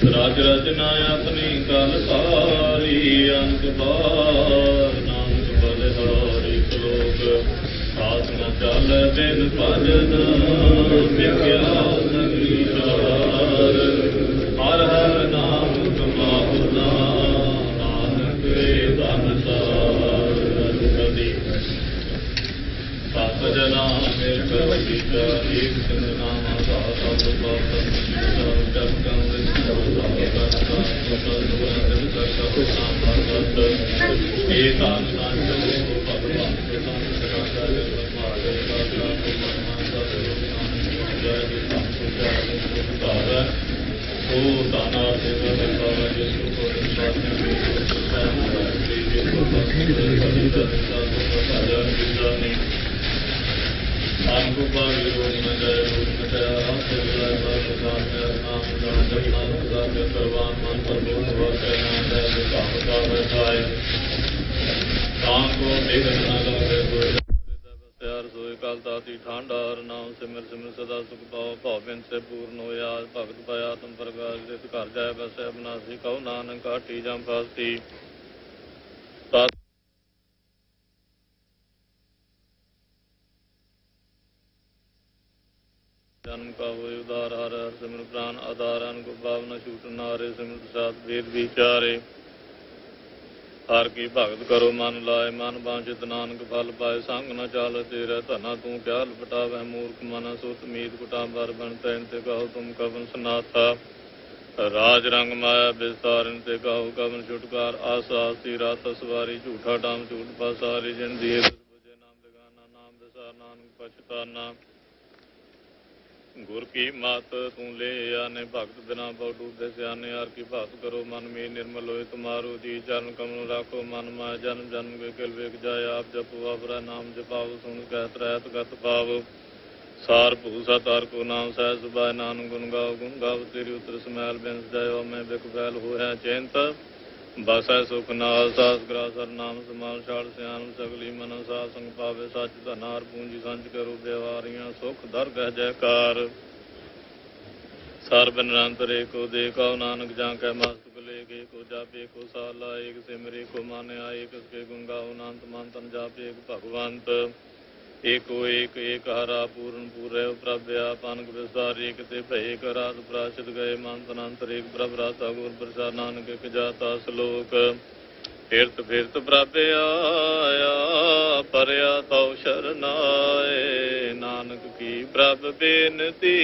राज रचना अपनी कल सारी अंक बार नानक बलिहारी श्लोक आस न चल दिन भजन विज्ञान विचार हर हर नाम कमावना नानक धन सार कदी सत जना मेर कर एक सिंह नामा ਠਾਂਡਾਰ ਨਾਮ ਸਿਮਰ ਸਿਮਰ ਸਦਾ ਸੁਖ ਪਾਓ ਭਾਵਿਨ ਸੇ ਪੂਰਨ ਹੋਇਆ ਭਗਤ ਪਾਇਆ ਤੁਮ ਪ੍ਰਗਾਸ ਜਿਤ ਘਰ ਜਾਏ ਬਸੈ ਬਨਾਸੀ ਕਹੋ ਨਾਨਕ ਕਾਟੀ ਜਮ ਫਾਸੀ जन्म का हो उदार हर हर सिमर प्राण आधार को भावना छूट नारे सिमर सात वेद विचारे हर की भगत करो मन लाए मन बांछित नानक फल पाए संग न चाल तेरा धना तू क्या लपटावै मूर्ख मन सुत मीत कुटा बर बन तैन ते कहो तुम कवन सनाथा राज रंग माया विस्तारन ते कहो कवन छुटकार आसा आसी रात सवारी झूठा डाम झूठ पासारी जिन दिए नाम जगाना नाम दसा नानक पछताना गुर की मात तू ले आने भगत बिना बहु डूबे सियाने हर की बात करो मन में निर्मल होए तुम्हारो जी चरण कमल राखो मन माय जन्म जन्म के किल वेग जाय आप जपो अपरा नाम जपाओ सुन कहत रहत गत पाव सार भूसा तार को नाम सह सुबाय नानक गुण गाओ तेरी उतर समैल बिंस जायो मैं बिक बैल हो है चेंत बसै सुख नाल सास ग्रासर नाम समाल छाड़ सियान सगली मन सा संग पावे सच धनार पूंजी संच करो व्यवहारियां सुख दर गह जयकार सर्ब निरंतर एको देखो नानक जाके मस्तक लेके को जापे को साला एक सिमरे को माने एक के गुण गाओ नानक मंतन जापे एक भगवंत एको एक हरा पूर्ण पूरे प्रभ्याप अनक विस्तार एक ते भय करात प्राचित गए मंतन अंतर एक प्रभ राता गुर प्रसाद नानक एक जाता श्लोक फिरत प्रभ आया परया तौ शरनाए नानक की प्रभ बेनती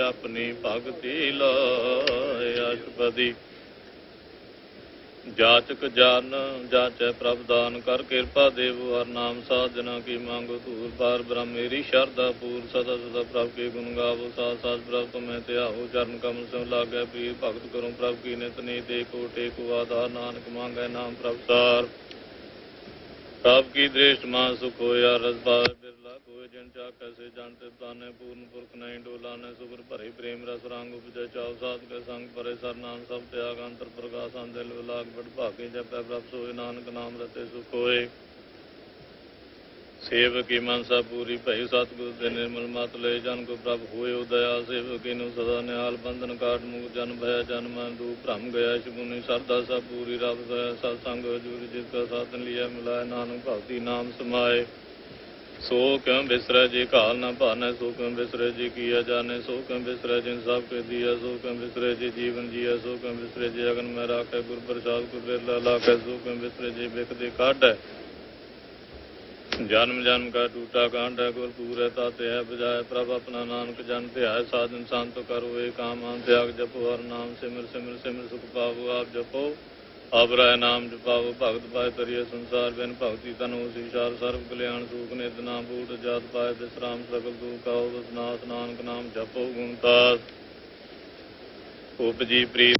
अपनी भगति लाए अष्टपदी जाचक जान जाचै प्रभ दान कर कृपा देवो हर नाम साधना की मांगो धूर पार ब्रह्म मेरी शारदा पूर सदा सदा प्रभ के गुण गावो साथ साथ प्रभ तुम्हें त्याहो चरण कमल से लागे प्रिय भक्त करो प्रभ की नित नीत एको टेको आधार नानक मांगे नाम प्रभ सार प्रभ की दृष्ट मान सुख होया रस भाव बिरला कोय जन चा कैसे जानते ताने पूर्ण पुरख नहीं डोलाने सुगर भरे प्रेम रस रंग उपजय चाव साध के संग परे सर नाम सब त्याग अंतर प्रकाश दिल विलाग बड़ भागे जब प्रभ सोए नानक नाम रते सुख होए सेवक की मनसा पूरी भई सतगुरु दे निर्मल मत ले जन को प्रभ होए दया सेवक नु सदा निहाल बंधन काट मुख जन भय जन मन रूप भ्रम गया शुनि श्रद्धा सब पूरी रब सत्संग हजूर जिसका साधन लिया मिलाए नानक भक्ति नाम समाए सो क्यों बिसरे जी काल न पाने सो क्यों बिसरे जी किया जाने सो क्यों बिसरे जिन सब के दिया सो क्यों बिसरे जी जीवन जिया सो क्यों बिसरे जी अगन में राखे गुर प्रसाद गुर बिरला लाखे सो क्यों बिसरे जी बिक दे काट जन्म जन्म का टूटा कांड है गुर पूरे ताते है बजाय प्रभ अपना नानक जन ध्याय साधन शांत करो एक काम त्याग जपो हर नाम सिमर सिमर सिमर सुख पावो आप जपो अब राय नाम जपाओ भगत पाए तरिय संसार बिन भक्ति तनु सीसार सर्व कल्याण सुख नित नाम बूट जात पाए विश्राम सकल दुख आओ नाथ नानक नाम जपो गुणतास ਉਪਜੀ ਪ੍ਰੀਤ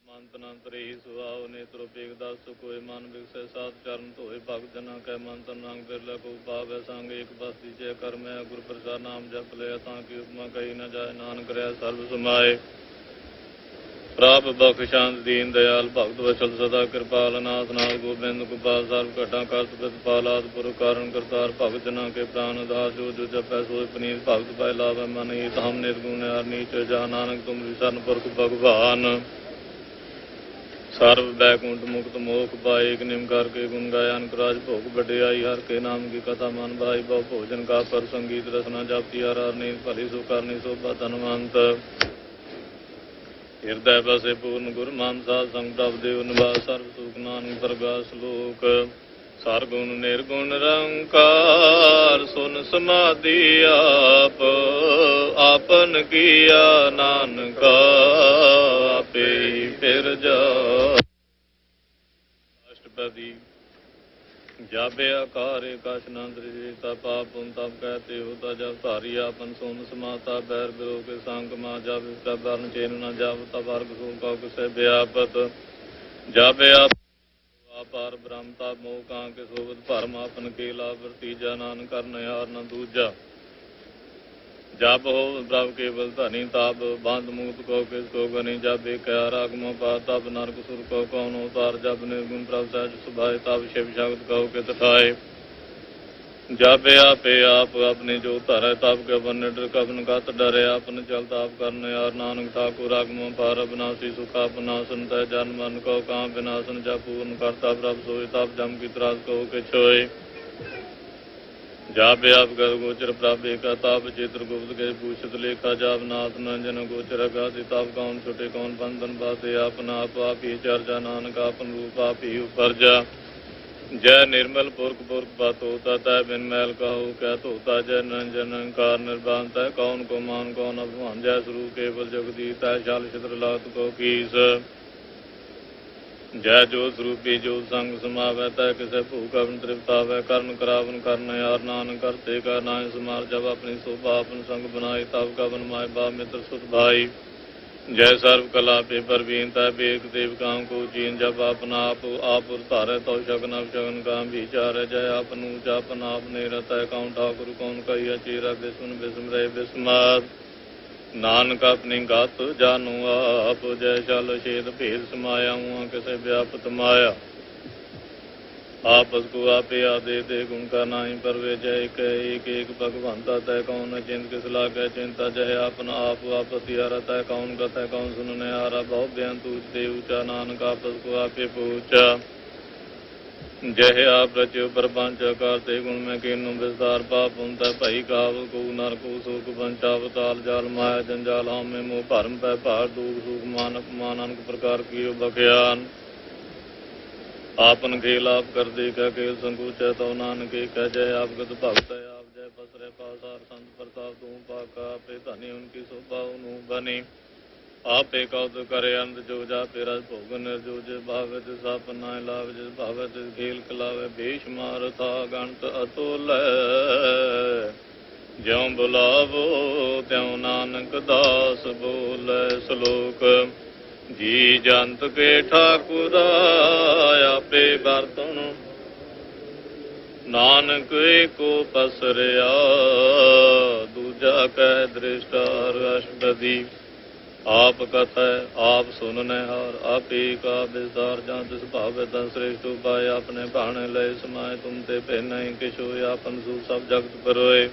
ਮੰਤ ਨੰਤ ਰਹੀ ਸੁਆਉ ਨੇਤਰੋ ਪੇਗ ਦਸ ਕੋਇ ਮਨ ਵਿਗਸੈ ਸਾਧ ਚਰਨ ਧੋਏ ਭਗਤ ਜਨਾ ਕੈ ਮੰਤ ਨੰਗ ਬਿਰਲਾ ਕੋ ਪਾਵੈ ਸੰਗ ਏਕ ਬਸਤੀ ਜੈ ਕਰਮੈ ਗੁਰ ਪ੍ਰਸਾਦ ਨਾਮ ਜਪ ਲਿਆ ਤਾਂ ਕੀ ਉਪਮਾ ਕਹੀ ਨ ਜਾਏ ਨਾਨਕ ਰਹਿ ਸਰਬ ਸਮਾਏ ਪ੍ਰਭ ਬਖਸ਼ਾਂਤ ਦੀਨ ਦਿਆਲ ਭਗਤ ਵਚਲ ਸਦਾ ਕਿਰਪਾਲ ਨਾਥ ਨਾਥ ਗੋਬਿੰਦ ਗੋਪਾਲ ਸਰਬ ਘਟਾਂ ਕਰਤ ਪ੍ਰਤਪਾਲ ਆਦਿ ਪੁਰਖ ਕਾਰਨ ਕਰਤਾਰ ਭਗਤ ਜਨਾ ਕੇ ਪ੍ਰਾਨ ਆਧਾਰ ਜੋ ਜੋ ਜਪੈ ਸੋਇ ਪਨੀਤ ਭਗਤ ਪੈ ਲਾਭੈ ਮਨ ਹੀਤ ਹਮ ਨਿਰਗੁਣ ਹਰ ਨੀਚ ਜਾ ਨਾਨਕ ਤੁਮ ਵਿਸਰਨ ਪੁਰਖ ਭਗਵਾਨ ਸਰਬ ਬੈਕੁੰਠ ਮੁਕਤ ਮੋਖ ਪਾਏ ਇੱਕ ਨਿਮ ਕਰਕੇ ਗੁਣ ਗਾਇਆ ਅਨਕ ਰਾਜ ਭੋਗ ਵਡਿਆਈ ਹਰ ਕੇ ਨਾਮ ਕੀ ਕਥਾ ਮਨ ਭਾਈ ਬਹੁ ਭੋਜਨ ਕਾ ਪਰ ਸੰਗੀਤ ਰਸਨਾ ਜਪਤੀ ਹਰ ਹਰ ਨੀਤ ਭਲੀ ਸੋ ਕਰਨੀ ਸੋਭਾ ਧਨਵੰਤ ਹਿਰਦੈ ਬਸੇ ਪੂਰਨ ਗੁਰ ਮਨ ਸਾਧ ਸੰਗ ਪ੍ਰਭ ਦੇਵ ਨਿਵਾਸ ਸਰਬ ਸੁਖ ਨਾਨਕ ਪ੍ਰਗਾਸ ਲੋਕ ਸਰਗੁਣ ਨਿਰਗੁਣ ਨਿਰੰਕਾਰ ਸੁਨ ਸਮਾਧੀ ਆਪ ਆਪਨ ਕੀਆ ਨਾਨਕਾ ਆਪੇ ਹੀ ਫਿਰ ਜਾ ਅਸ਼ਟਪਦੀ ਜਾਬੇ ਆਕਾਰੇ ਕਛ ਨੰਦ ਤਾ ਪਾਪ ਹੁਨ ਤਪ ਕਹਤੇ ਹੋਤਾ ਜਬ ਧਾਰੀ ਆਪਨ ਸੋਮ ਸਮਾਤਾ ਬੈਰ ਬਿਰੋ ਕੇ ਸੰਗ ਮਾ ਜਬ ਇਸ ਬਰਨ ਚੇਨ ਨ ਜਬ ਤਾ ਵਰਗ ਸੋ ਕਉ ਕਿਸੈ ਵਿਆਪਤ ਜਾਬੇ ਆਪਾਰ ਬ੍ਰਹਮਤਾ ਮੋਹ ਕਾਂ ਕੇ ਸੋਵਤ ਭਰਮ ਆਪਨ ਕੇ ਲਾਭ ਵਰਤੀਜਾ ਨਾਨਕ ਕਰਨ ਯਾਰ ਨ ਦੂਜਾ ਜਬ ਹੋ ਪ੍ਰਭ ਕੇਵਲ ਧਨੀ ਤਾਪ ਬੰਦ ਮੁਕਤ ਕੋ ਕਿਸ ਕੋ ਗਨੀ ਜਬ ਏਕ ਰਾਗਮ ਪਾ ਤਬ ਨਰਕ ਸੁਰ ਕੋ ਕੌਣ ਉਤਾਰ ਜਬ ਨਿਰਗੁਣ ਪ੍ਰਭ ਸਹਿਜ ਸੁਭਾਏ ਤਬ ਸ਼ਿਵ ਸ਼ਕਤ ਕਉ ਕੇ ਤਠਾਏ ਜਬ ਆਪੇ ਆਪ ਆਪਣੇ ਜੋ ਧਰੈ ਤਬ ਕੇ ਬਨ ਨਿਡਰ ਕਬਨ ਕਤ ਡਰੇ ਆਪਨ ਚਲ ਤਾਪ ਕਰਨ ਯਾਰ ਨਾਨਕ ਠਾਕੁਰ ਆਗਮ ਪਾਰ ਅਬਨਾਸੀ ਸੁਖ ਆਪਨਾਸਨ ਤੈ ਜਨ ਮਨ ਕੋ ਕਾਂ ਬਿਨਾਸਨ ਜਬ ਪੂਰਨ ਕਰਤਾ ਪ੍ਰਭ ਸੋਇ ਤਬ ਜਮ ਕੀ ਤਰਾਸ ਕਉ ਕੇ ਛੋਏ ਜਾਪ ਆਪ ਗਰ ਗੋਚਰ ਪ੍ਰਭ ਏਕਾ ਤਾਪ ਚਿਤ੍ਰ ਗੁਪਤ ਕੇ ਪੂਛਤ ਲੇਖਾ ਜਾਪ ਨਾਥ ਨੰਜਨ ਗੋਚਰ ਅਗਾਧਿ ਤਾਪ ਕੌਣ ਛੁਟੇ ਕੌਣ ਬੰਧਨ ਬਾਤੇ ਆਪਨਾ ਆਪ ਆਪ ਹੀ ਚਰਜਾ ਨਾਨਕ ਆਪਨ ਰੂਪ ਆਪ ਹੀ ਉਪਰਜਾ ਜੈ ਨਿਰਮਲ ਪੁਰਖ ਪੁਰਖ ਪਤ ਹੋਤਾ ਤੈ ਬਿਨ ਮੈਲ ਕਹੂ ਕਹਿ ਧੋਤਾ ਜੈ ਨਿਰੰਜਨ ਅੰਕਾਰ ਨਿਰਵਾਨ ਤੈ ਕੌਣ ਕੋ ਮਾਨ ਕੌਣ ਅਭਿਮਾਨ ਜੈ ਸਰੂਪ ਕੇਵਲ ਜਗਦੀਸ਼ ਤੈ ਛਲ ਛਿਦਰ ਲਾਤ ਕੋ ਕੀਸ ਜੈ ਜੋਤ ਸਰੂਪੀ ਜੋਤ ਸੰਗ ਸਮਾਵੈ ਤੈ ਕਿਸੇ ਭੂਖ ਅਵਨ ਤ੍ਰਿਪਤਾਵੈ ਕਰਨ ਕਰਾਵਨ ਕਰਨ ਯਾਰ ਨਾਨਕ ਕਰਤੇ ਕਾ ਨਾਇ ਸਮਾਰ ਜਬ ਆਪਣੀ ਸੋਭਾ ਆਪਨ ਸੰਗ ਬਨਾਈ ਤਬ ਕਵਨ ਮਾਇ ਬਾ ਮਿੱਤਰ ਸੁਤ ਭਾਈ ਜੈ ਸਰਬ ਕਲਾ ਪੇ ਪਰਵੀਨ ਤੈ ਬੇਕ ਦੇਵ ਕਾਮ ਕੋ ਜੀਨ ਜਬ ਆਪਨਾ ਆਪ ਧਾਰੈ ਤਉ ਸ਼ਗਨ ਅਵਸ਼ਗਨ ਕਾਮ ਵਿਚਾਰੈ ਜੈ ਆਪਨੂ ਜਾਪਨ ਆਪ ਨੇ ਰਤੈ ਕਉ ਠਾਕੁਰ ਕੌਣ ਕਈ ਅਚੀਰਾ ਬਿਸੁਨ ਬਿਸਮਰੇ ਬਿਸਮਾਤ ਨਾਨਕ ਆਪਣੀ ਗਤ ਜਾਨੂ ਆਪ ਜੈ ਚਲ ਛੇਦ ਭੇਦ ਸਮਾਇਆ ਹੂੰ ਕਿਸੇ ਵਿਆਪਤ ਮਾਇਆ ਆਪਸ ਕੋ ਆਪੇ ਆਦੇ ਦੇ ਗੁਣ ਕਾ ਨਾਹੀ ਪਰਵੇ ਜੈ ਏਕ ਏਕ ਭਗਵੰਤਾ ਤੈ ਕੌਣ ਚਿੰਤ ਕਿਸ ਲਾਗੈ ਚਿੰਤਾ ਜੈ ਆਪਨ ਆਪ ਆਪਤੀ ਹਰ ਤੈ ਕੌਣ ਕਥੈ ਕੌਣ ਸੁਨਨੇ ਹਾਰਾ ਬਹੁ ਬਿਆਨ ਤੂਜ ਦੇ ਉਚਾ ਨਾਨਕ ਆਪਸ ਕੋ ਆਪੇ ਪੂਚਾ ਜੈ ਆਪ ਰਚਿਓ ਪ੍ਰਪੰਚ ਕਰਤੇ ਗੁਣ ਮੈਂ ਕੀਨੂ ਵਿਸਤਾਰ ਪਾਪ ਹੁੰਦੈ ਭਈ ਕਾਵ ਕੋ ਨਰ ਕੋ ਸੁਖ ਬੰਚਾ ਅਵਤਾਰ ਜਾਲ ਮਾਇਆ ਜੰਜਾਲ ਹਾਮੇ ਮੋਹ ਭਰਮ ਪੈ ਭਾਰ ਦੂਖ ਸੁਖ ਮਾਨ ਅਪਮਾਨ ਅਨਕ ਪ੍ਰਕਾਰ ਕੀਓ ਬਖਿਆਨ ਆਪਨ ਖੇਲ ਆਪ ਕਰ ਦੇ ਕੈ ਕੇਲ ਸੰਕੂਚੈ ਤਉ ਨਾਨਕੇ ਕਹਿ ਜੈ ਆਪ ਗਤ ਭਗਤ ਆਪ ਜੈ ਪਸਰੇ ਪਾਸਾਰ ਸੰਤ ਪ੍ਰਤਾਪ ਤੂੰ ਪਾਕਾ ਆਪੇ ਧਨੀ ਉਨਕੀ ਸੋਭਾ ਨੂੰ ਬਨੀ ਆਪੇ ਕਉਤ ਕਰੇ ਅੰਧ ਜੋ ਜਾ ਤੇਰਾ ਭੋਗਨ ਨਿਰਜੋ ਜੇ ਭਾਵੇ ਤੇ ਸਪ ਨਾ ਲਾਵੇ ਜਿਸ ਭਾਵੇ ਤੇ ਖੇਲ ਕਲਾਵੇ ਭੇਸ਼ ਮਾਰ ਥਾ ਗਣਤ ਅਤੁਲ ਜਿਉ ਬੁਲਾਵੋ ਤਿਉ ਨਾਨਕ ਦਾਸ ਬੋਲੇ ਸ਼ਲੋਕ ਜੀ ਜੰਤ ਕੇ ਠਾਕੁਰ ਆਪੇ ਵਰਤਨ ਨਾਨਕ ਏਕੋ ਪਸਰਿਆ ਦੂਜਾ ਕਹਿ ਦ੍ਰਿਸ਼ਟਾਰ ਅਸ਼ਟਪਦੀ ਆਪ ਕਥੈ ਆਪ ਸੁਨਨੇ ਹਾਰ ਆਪੇ ਕਾ ਵਿਸਤਾਰ ਜਾਂ ਤਿਸ ਭਾਵੇ ਤਾਂ ਸ੍ਰੇਸ਼ਟ ਉਪਾਇ ਆਪਣੇ ਭਾਣੇ ਲਏ ਸਮਾਏ ਤੁਮ ਤੇ ਭੈ ਨਹੀਂ ਕਿਛ ਹੋਇ ਆਪਨ ਸੂ ਸਭ ਜਗਤ ਪਰੋਏ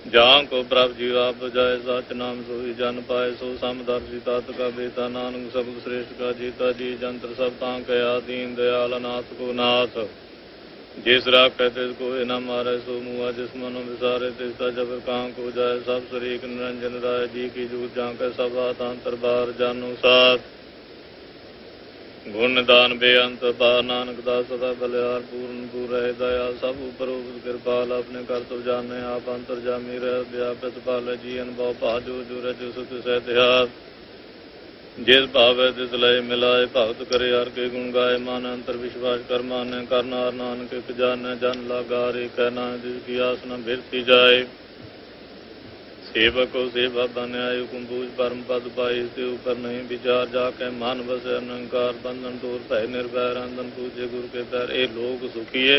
ਜਾਂ ਕੋ ਪ੍ਰਭ ਜੀ ਆਪ ਬੁਝਾਏ ਸਚ ਨਾਮ ਸੋਈ ਜਨ ਪਾਏ ਸੋ ਸਮਦਰਸ਼ੀ ਤਤ ਕਾ ਬੇਤਾ ਨਾਨਕ ਸਬਦ ਸ੍ਰੇਸ਼ਟ ਕਾ ਜੀਤਾ ਜੀ ਜੰਤਰ ਸਭ ਤਾਂ ਕਹਿਆ ਦੀਨ ਦਿਆਲ ਨਾਥ ਕੋ ਨਾਥ ਜਿਸ ਰਾਖੈ ਤਿਸ ਕੋਇ ਨ ਮਾਰੈ ਸੋ ਮੂਆ ਜਿਸ ਮਨੁ ਵਿਸਾਰੇ ਤਿਸ ਤਾ ਜਬਰ ਕਾਂ ਕੋ ਜਾਏ ਸਭ ਸਰੀਕ ਨਿਰੰਜਨ ਰਾਏ ਜੀ ਕੀ ਜੂਤ ਜਾਂ ਕੈ ਸਭ ਆਤੰਤਰ ਬਾਰ ਜਾਨੂ ਸਾਥ ਗੁਣ ਦਾਨ ਬੇਅੰਤ ਪਾਰ ਨਾਨਕ ਦਾਸ ਸਦਾ ਬਲਿਆਰ ਪੂਰਨ ਪੂਰੈ ਦਇਆ ਸਭ ਉਪਰ ਉਪਰ ਕਿਰਪਾਲ ਆਪਣੇ ਕਰਤਵ ਜਾਣੇ ਆਪ ਅੰਤਰ ਜਾਮੀ ਰਹਿ ਵਿਆਪਿਤ ਪਾਲ ਜੀ ਅਨਭਉ ਭਾਜੋ ਜੋ ਰਜ ਸੁਤ ਸਹਿ ਇਤਿਹਾਸ ਜਿਸ ਭਾਵੇ ਤਿਸ ਲਏ ਮਿਲਾਏ ਭਗਤ ਕਰੇ ਹਰ ਕੇ ਗੁਣ ਗਾਏ ਮਨ ਅੰਤਰ ਵਿਸ਼ਵਾਸ ਕਰ ਮਾਨੈ ਕਰਨਾਰ ਨਾਨਕ ਇਕ ਜਾਣੈ ਜਨ ਲਾਗਾ ਰੇ ਕਹਿ ਨਾ ਜਿਸ ਕੀ ਆਸ ਨ ਬਿਰਤੀ ਜਾਏ सेवक को सेवा बन्याय हुकुम पूज परम पद पाई इसके ऊपर नहीं विचार जाके मन बसे अहंकार बंधन तोर भय निर्भय रंधन पूजे गुरु के पैर। ए लोग सुखिए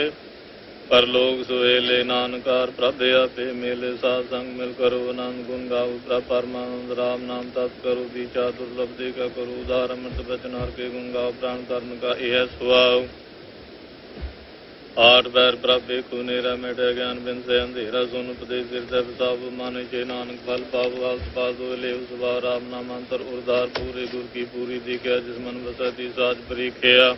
पर लोग सोहेले नानकार प्रभ आपे मेले साध संग मिल करो आनंद गुण गाओ प्रभ परमानंद राम नाम तत् करो दीचा दुर्लभ देखा करो उदार अमृत बचन हर के गुण गाओ प्राण धर्म का यह स्वभाव। आठ बैर प्रभ देखो नेरा मेटा ज्ञान बिन से अंधेरा सुन उपदेश हृदय बसाव माने चे नानक फल पाव वास पास ले सुबह राम नाम अंतर उर्धार पूरे गुर की पूरी दिख्या जिस मन बसती साज परीख्या।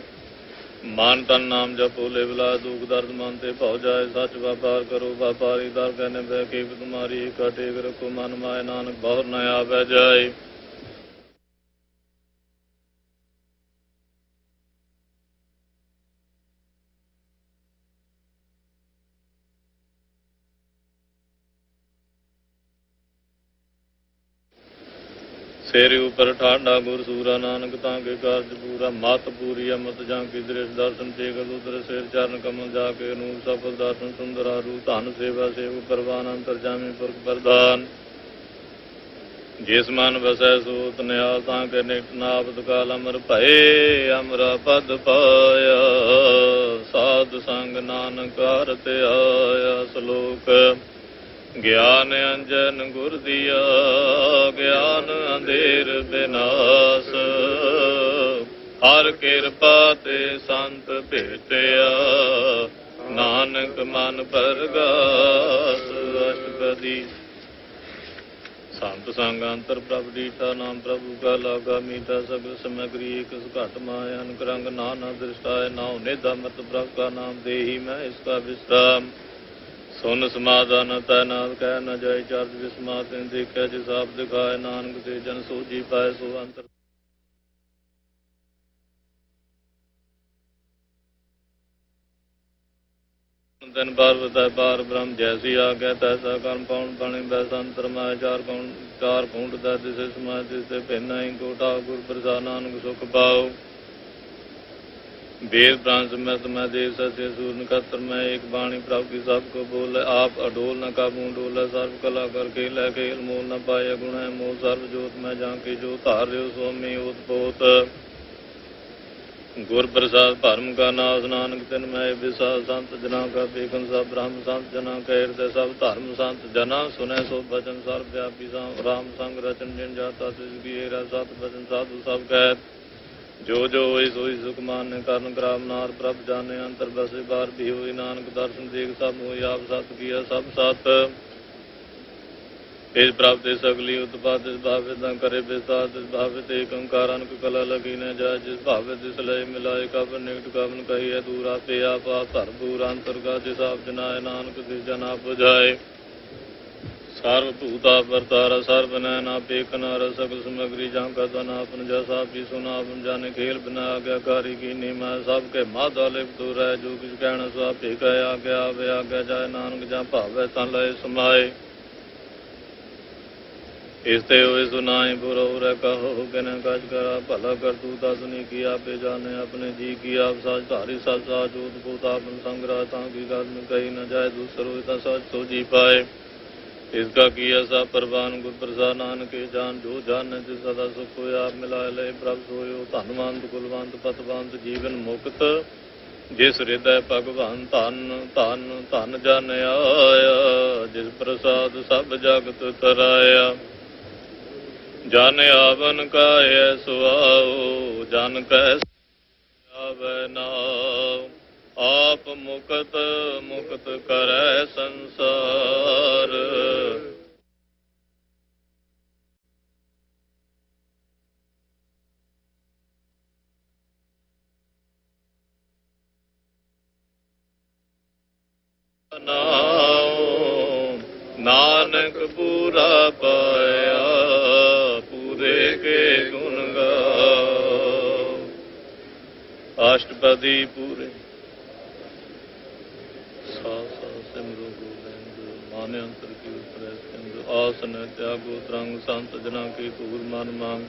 मान तन नाम जपो ले बिला दुख दर्द मानते पौ जाए सच व्यापार करो व्यापारी दर कहने बह के तुम्हारी एक टेक रखो मन माए नानक बहुत नया बह जाए। तेरे ऊपर ठाडा गुर सूरा नानक ताके कार्य पूरा मत पूरी अमृत जाकी दृश दर्शन टेक उदर शेर चरण कमल जाके नूर सफल दर्शन सुंदर रू धन सेवा सेव परवान अंतर जामी पुरख प्रधान। जिस मन बसै सूत निहाल ताके निकट नापद काल अमर भय अमरा पद पाया साध संग नानक आरते आया। श्लोक ज्ञान अंजन गुर दिया ज्ञान अंधेर विनाश हर कृपा ते संत भेटया नानक मन परगास। अष्टपदी संत संग अंतर प्रभ डीठा नाम प्रभु का लागा मीठा सगल समग्री एक घट माया अनुक्रंग नाना दृष्टाय नाव निध अमृत प्रभ का नाम दे ही मैं इसका विश्राम। सुन समाधान तैनात कह न जाय चर्च विस्मात देखा जिस आप दिखाए नानक से जन सोजी पाए सो अंतर। दिन बार बताए बार ब्रह्म जैसी आ गया तैसा कर्म पौन पानी बैसंतर माए चार कूट दिसे समाय दिसे भिन्न ही कोटा गुर प्रसाद नानक सुख पाओ। वेद प्राण समस्त मैं देव सत्य सूर्य नक्षत्र में एक वाणी प्रभु की सबको बोले आप अडोल न काबू डोले सर्व कला कर खेल खेल मोल न पाए गुण है मोल सर्व जोत में जाके जो तार्यो स्वामी उत्पोत। गुर प्रसाद भरम का नाश नानक तिन में विशाल संत जना का बेकन सब ब्रह्म संत जना का हृदय सब धर्म संत जना सुने सो भजन सर्वव्यापी राम संग रचन जिन जाता सत भजन साधु सब कहत जो जो होई सोई सुख मान्य कारण ग्राम नार प्रभ जाने अंतर बसे बार भी हुई नानक दर्शन देख सब हुई आप सत किया सब सत। इस प्राप्त सगली उत्पाद इस भावित न करे विस्तार इस भावित एक अंकार अनक कला लगी न जाए जिस भावित इस लय मिलाए कब निकट कवन कही है दूर आपे आप सर्वपूर अंतर का जिस आप जनाए नानक जिस जना बुझाए। सर्वभूता वर्तारा सर्वनयना पेकनार सकल समग्री जांका धन आपन जैसा भी सुना अपन जाने खेल बिना आज्ञाकारी की निमा सबके माधा लिप्त हो रहे जो किस कहना स्वापे कह आज्ञा आवे आज्ञा जाए नानक जहाँ भावे तन लय समाये। इसते हुए सुनाए बुरा हो कहो कहने काज करा भला कर तू दासनी किया पे जाने अपने जी की आप साज धारी साज साज उद्भूत आपन संग्रह ताकि गाद में कही न जाए दूसरो इतना सच तो जी पाए। इसका किया सा परवान गुर प्रसाद नानक के जान जो जान जिस सदा सुख हो आप मिलाए ले प्रभ सोयो धनवंत कुलवंत पतवंत जीवन मुक्त जिस हृदय भगवान धन धन धन जन आया जिस प्रसाद सब जगत तराया। जन आवन का है सुआओ जन कह नाव आप मुक्त मुक्त करे संसार। नानक पूरा पाया पूरे के गुण गाओ। अष्टपदी पूरे सिमरो गोविंद माने अंतर की सिंध आसन त्यागो तरंग संत जना की दूर मन मांग।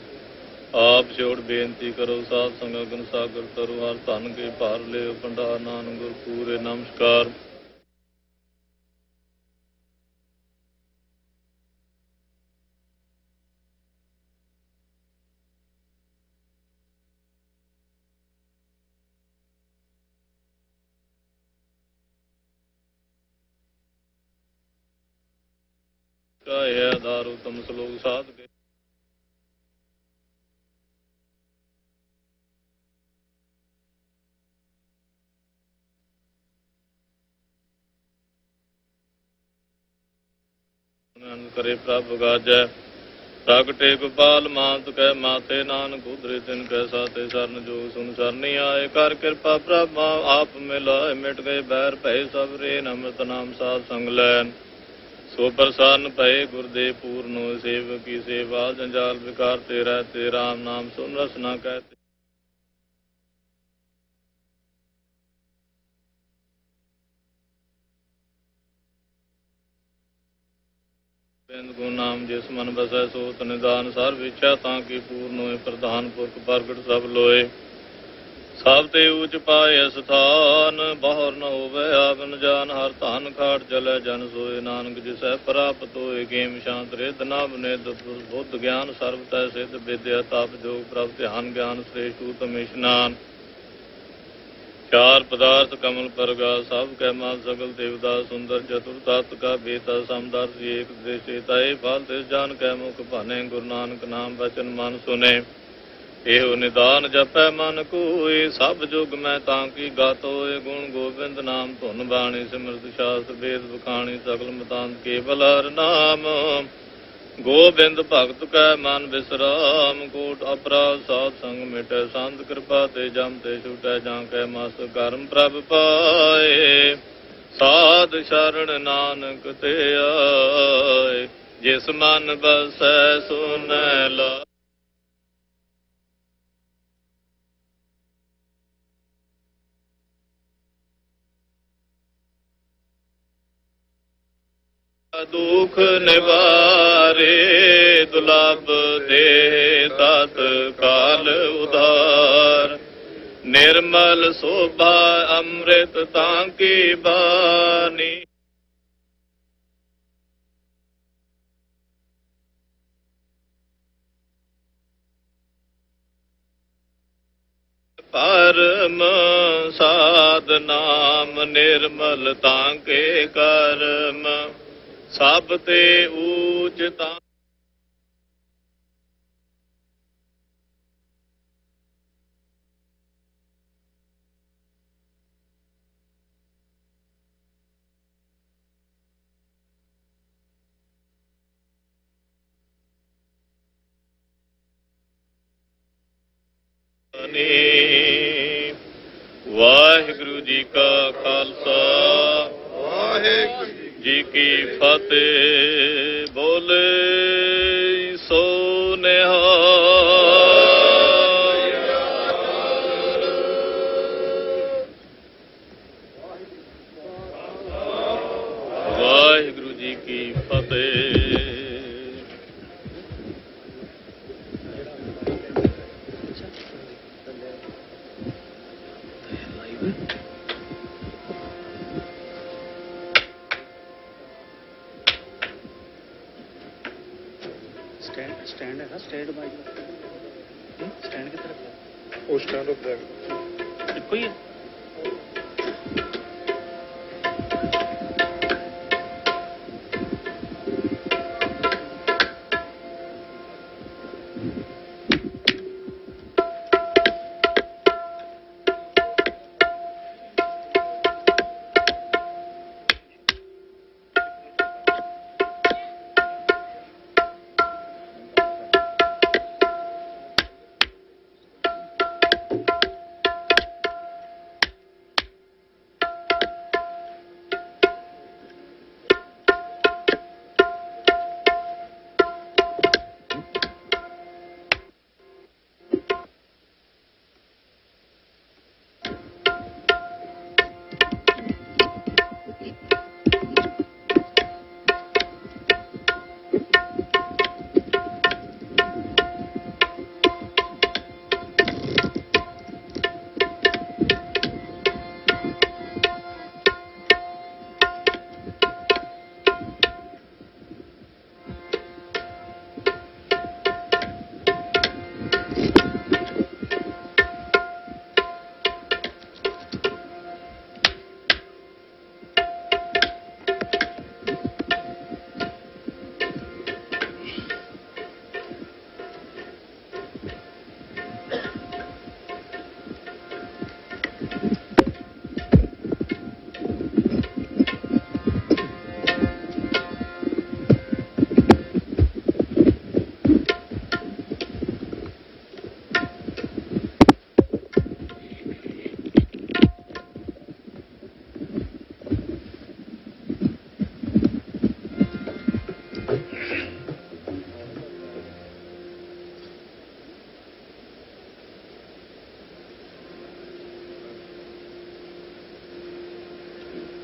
आप छोड़ बेनती करो सात संग अगन सागर तरु हर धन के भार ले भंडार नानक गुर पूरे नमस्कार। का है आधार उत्तम श्लोक साध के करे प्रभ गाजै प्रगटे गोपाल मात कै माथे नानक उधरे तिन कै साथे सरन जोग सुन सरनी आए कर कृपा प्रभ आप मिलाए मिट गए बैर भय सब रे अमृत नाम साध संग लैन सो प्रसन्न भय गुरुदेव पूर्ण सेवक की सेवा जंजाल विकार ते रहते राम नाम सुन रसना कहते गुण नाम जिस मन बसै सोत निदान सर्व इच्छा ताकि पूर्ण होए प्रधान पुरख प्रगट सब लोए सब ते ऊच पाए स्थान बाहर न होवे आवन जान हर धन खाट चले जन सोए नानक जिसै प्राप्त होए गेम शांत रिद नभ निध बुद्ध ज्ञान सर्व तै सिद्ध विद्या तप जोग प्रभ ध्यान ज्ञान श्रेष्ठ उत्तम स्नान चार पदार्थ कमल परगा सब कै मान सकल देवता सुंदर चतुर तत् का बेता समदर्श एक दृष्टि तय फल तिस जान कै मुख भाने गुरु नानक नाम वचन मन सुने एहो निदान जपै मन कोय सब जुग मैं तांकी गात होए गुण गोबिंद नाम धुन बाणी सिमरत शास्त्र वेद बखाणी सकल मतांत केवल हर नाम गोबिंद भगत कै मन विश्राम कोट अपराध साध संग मिटै संत कृपा ते जम ते छूटै जां कै मस्त कर्म प्रभ पाए साध शरण नानक ते आए जिस मन बसै सुनै ला दुख निवारे दुर्लभ दे तत् काल उधार निर्मल शोभा अमृत तांकी बानी परम साध नाम निर्मल तांके कर्म सब ते ऊच ता वाहिगुरु जी का खालसा वाहिगुरु जी की फतेह बोले सो निहाल वाहिगुरु जी की फतेह स्टैंड है ना स्टैंड बाइक स्टैंड की तरफ वो स्टैंड ऑफ दैट कोई है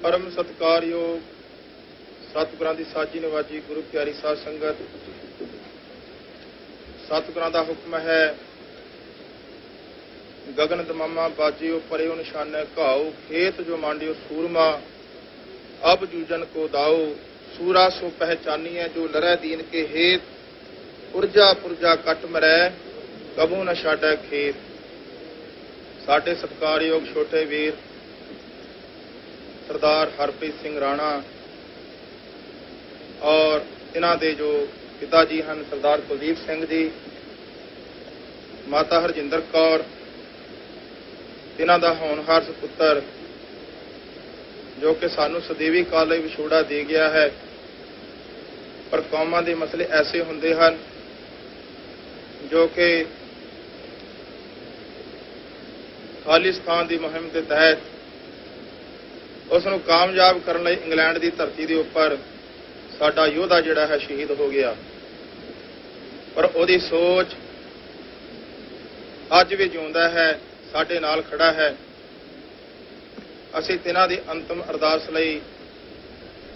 परम सत्कारयोग सतगुਰਾਂ ਦੀ ਸਾਜੀ ਨਵਾਜੀ ਗੁਰੂ ਪਿਆਰੀ ਸਾਧ ਸੰਗਤ, ਸਤਿਗੁਰਾਂ ਦਾ ਹੁਕਮ ਹੈ ਗगन ਦਮਾਮਾ ਬਾਜਿਓ ਪਰਿਓ ਨਿਸ਼ਾਨੇ ਘਾਓ ਖੇਤ ਜੋ ਮਾਂਡਿਓ ਸੂਰਮਾ ਅਬ ਜੂਜਨ ਕੋ ਦਾਓ ਸੂਰਾ ਸੋ ਪਹਿਚਾਨੀਐ ਜੋ ਲਰੈ ਦੀਨ ਕੇ ਹੇਤ ਪੁਰਜਾ ਪੁਰਜਾ ਕੱਟ ਮਰੈ ਕਬੂ ਨ ਛਾਡੈ ਖੇਤ। ਸਾਡੇ ਸਤਿਕਾਰਯੋਗ ਛੋਟੇ ਵੀਰ ਸਰਦਾਰ ਹਰਪ੍ਰੀਤ ਸਿੰਘ ਰਾਣਾ ਔਰ ਇਹਨਾਂ ਦੇ ਜੋ ਪਿਤਾ ਜੀ ਹਨ ਸਰਦਾਰ ਕੁਲਦੀਪ ਸਿੰਘ ਜੀ, ਮਾਤਾ ਹਰਜਿੰਦਰ ਕੌਰ, ਇਹਨਾਂ ਦਾ ਹੋਣਹਾਰ ਸੁਪੁੱਤਰ ਜੋ ਕਿ ਸਾਨੂੰ ਸਦੀਵੀ ਕਾਲ ਲਈ ਵਿਛੋੜਾ ਦੇ ਗਿਆ ਹੈ। ਪਰ ਕੌਮਾਂ ਦੇ ਮਸਲੇ ਐਸੇ ਹੁੰਦੇ ਹਨ ਜੋ ਕਿ ਖਾਲਿਸਤਾਨ ਦੀ ਮੁਹਿੰਮ ਦੇ ਤਹਿਤ ਉਸ ਨੂੰ ਕਾਮਯਾਬ ਕਰਨ ਲਈ ਇੰਗਲੈਂਡ ਦੀ ਧਰਤੀ ਦੇ ਉੱਪਰ ਸਾਡਾ ਯੋਧਾ ਜਿਹੜਾ ਹੈ ਸ਼ਹੀਦ ਹੋ ਗਿਆ। ਪਰ ਉਹਦੀ ਸੋਚ ਅੱਜ ਵੀ ਜਿਉਂਦਾ ਹੈ, ਸਾਡੇ ਨਾਲ ਖੜਾ ਹੈ। ਅਸੀਂ ਤਿਨਾਂ ਦੀ ਅੰਤਮ ਅਰਦਾਸ ਲਈ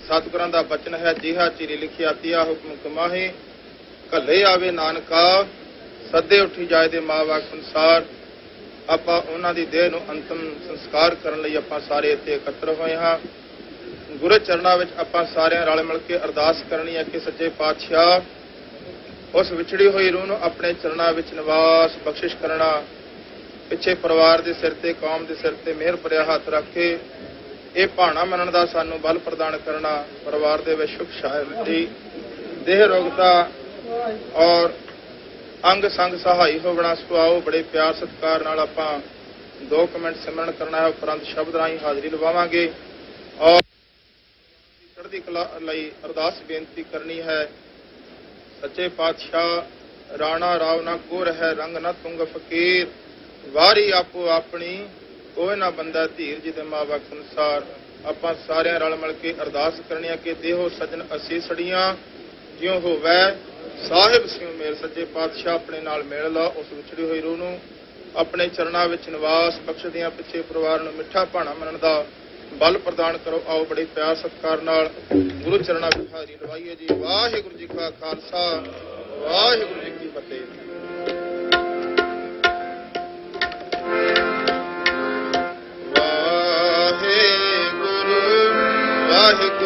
ਸਤਿਗੁਰਾਂ ਦਾ ਬਚਨ ਹੈ, ਜਿਹਾ ਚਿਰੀ ਲਿਖਿਆ ਤਿਆ ਹੁਕਮ ਕਮਾਹੇ ਘੱਲੇ ਆਵੇ ਨਾਨਕਾ ਸੱਦੇ ਉੱਠੀ ਜਾਏ ਦੇ ਮਾਂ ਵਾਕ ਸੰਸਾਰ। ਆਪਾਂ ਉਹਨਾਂ ਦੀ ਦੇਹ ਨੂੰ ਅੰਤਮ ਸੰਸਕਾਰ ਕਰਨ ਲਈ ਆਪਾਂ ਸਾਰੇ ਇੱਥੇ ਇਕੱਤਰ ਹੋਏ ਹਾਂ। ਗੁਰੂ ਚਰਨਾਂ ਵਿੱਚ ਆਪਾਂ ਸਾਰਿਆਂ ਰਲ ਮਿਲ ਕੇ ਅਰਦਾਸ ਕਰਨੀ ਹੈ ਕਿ ਸੱਚੇ ਪਾਤਸ਼ਾਹ ਉਸ ਵਿਛੜੀ ਹੋਈ ਰੂਹ ਨੂੰ ਆਪਣੇ ਚਰਨਾਂ ਵਿੱਚ ਨਿਵਾਸ ਬਖਸ਼ਿਸ਼ ਕਰਨਾ, ਪਿੱਛੇ ਪਰਿਵਾਰ ਦੇ ਸਿਰ ਤੇ ਕੌਮ ਦੇ ਸਿਰ ਤੇ ਮਿਹਰ ਭਰਿਆ ਹੱਥ ਰੱਖ ਕੇ ਇਹ ਭਾਣਾ ਮੰਨਣ ਦਾ ਸਾਨੂੰ ਬਲ ਪ੍ਰਦਾਨ ਕਰਨਾ, ਪਰਿਵਾਰ ਦੇ ਵਿੱਚ ਸੁਖ ਸ਼ਾਂਤੀ, ਦੇਹ ਰੋਗਤਾ ਔਰ ਅੰਗ ਸੰਗ ਸਹਾਈ ਹੋਵਣਾ ਸੁਆਓ। ਬੜੇ ਪਿਆਰ ਸਤਿਕਾਰ ਨਾਲ ਆਪਾਂ 2 ਮਿੰਟ ਸਿਮਰਨ ਕਰਨਾ ਹੈ, ਉਪਰੰਤ ਸ਼ਬਦ ਰਾਹੀਂ ਹਾਜ਼ਰੀ ਲਵਾਵਾਂਗੇ ਔਰ ਚੜ੍ਹਦੀ ਕਲਾ ਲਈ ਅਰਦਾਸ ਬੇਨਤੀ ਕਰਨੀ ਹੈ। ਸੱਚੇ ਪਾਤਸ਼ਾਹ ਰਾਣਾ ਰਾਵ ਨਾ ਕੋ ਰਹਿ ਰੰਗ ਨਾ ਤੁੰਗ ਫਕੀਰ, ਵਾਰੀ ਆਪੋ ਆਪਣੀ ਕੋਈ ਨਾ ਬੰਦਾ ਧੀਰ ਜੀ ਦੇ ਮਾਂ-ਬਾਪ ਅਨੁਸਾਰ। ਆਪਾਂ ਸਾਰਿਆਂ ਰਲ ਮਿਲ ਕੇ ਅਰਦਾਸ ਕਰਨੀ ਹੈ ਕਿ ਦੇਹੋ ਸਜਣ ਅਸੀਂ ਸੜੀਆਂ ਜਿਉਂ ਹੋਵੇ ਸਾਹਿਬ ਸਿਉ ਮੇਰ। ਸੱਚੇ ਪਾਤਸ਼ਾਹ ਆਪਣੇ ਨਾਲ ਮੇਲ ਲਾ, ਉਸ ਵਿਛੜੀ ਹੋਈ ਰੂਹ ਨੂੰ ਆਪਣੇ ਚਰਨਾਂ ਵਿੱਚ ਨਿਵਾਸ ਬਖਸ਼ਦਿਆਂ ਪਿੱਛੇ ਪਰਿਵਾਰ ਨੂੰ ਮਿੱਠਾ ਭਾਣਾ ਮੰਨਣ ਦਾ ਬਲ ਪ੍ਰਦਾਨ ਕਰੋ। ਆਓ ਬੜੇ ਪਿਆਰ ਸਤਿਕਾਰ ਨਾਲ ਗੁਰੂ ਚਰਨਾਂ ਵਿੱਚ ਹਾਜ਼ਰੀ ਲਵਾਈਏ ਜੀ। ਵਾਹਿਗੁਰੂ ਜੀ ਕਾ ਖਾਲਸਾ, ਵਾਹਿਗੁਰੂ ਜੀ ਕੀ ਫਤਿਹ। ਵਾਹਿਗੁਰੂ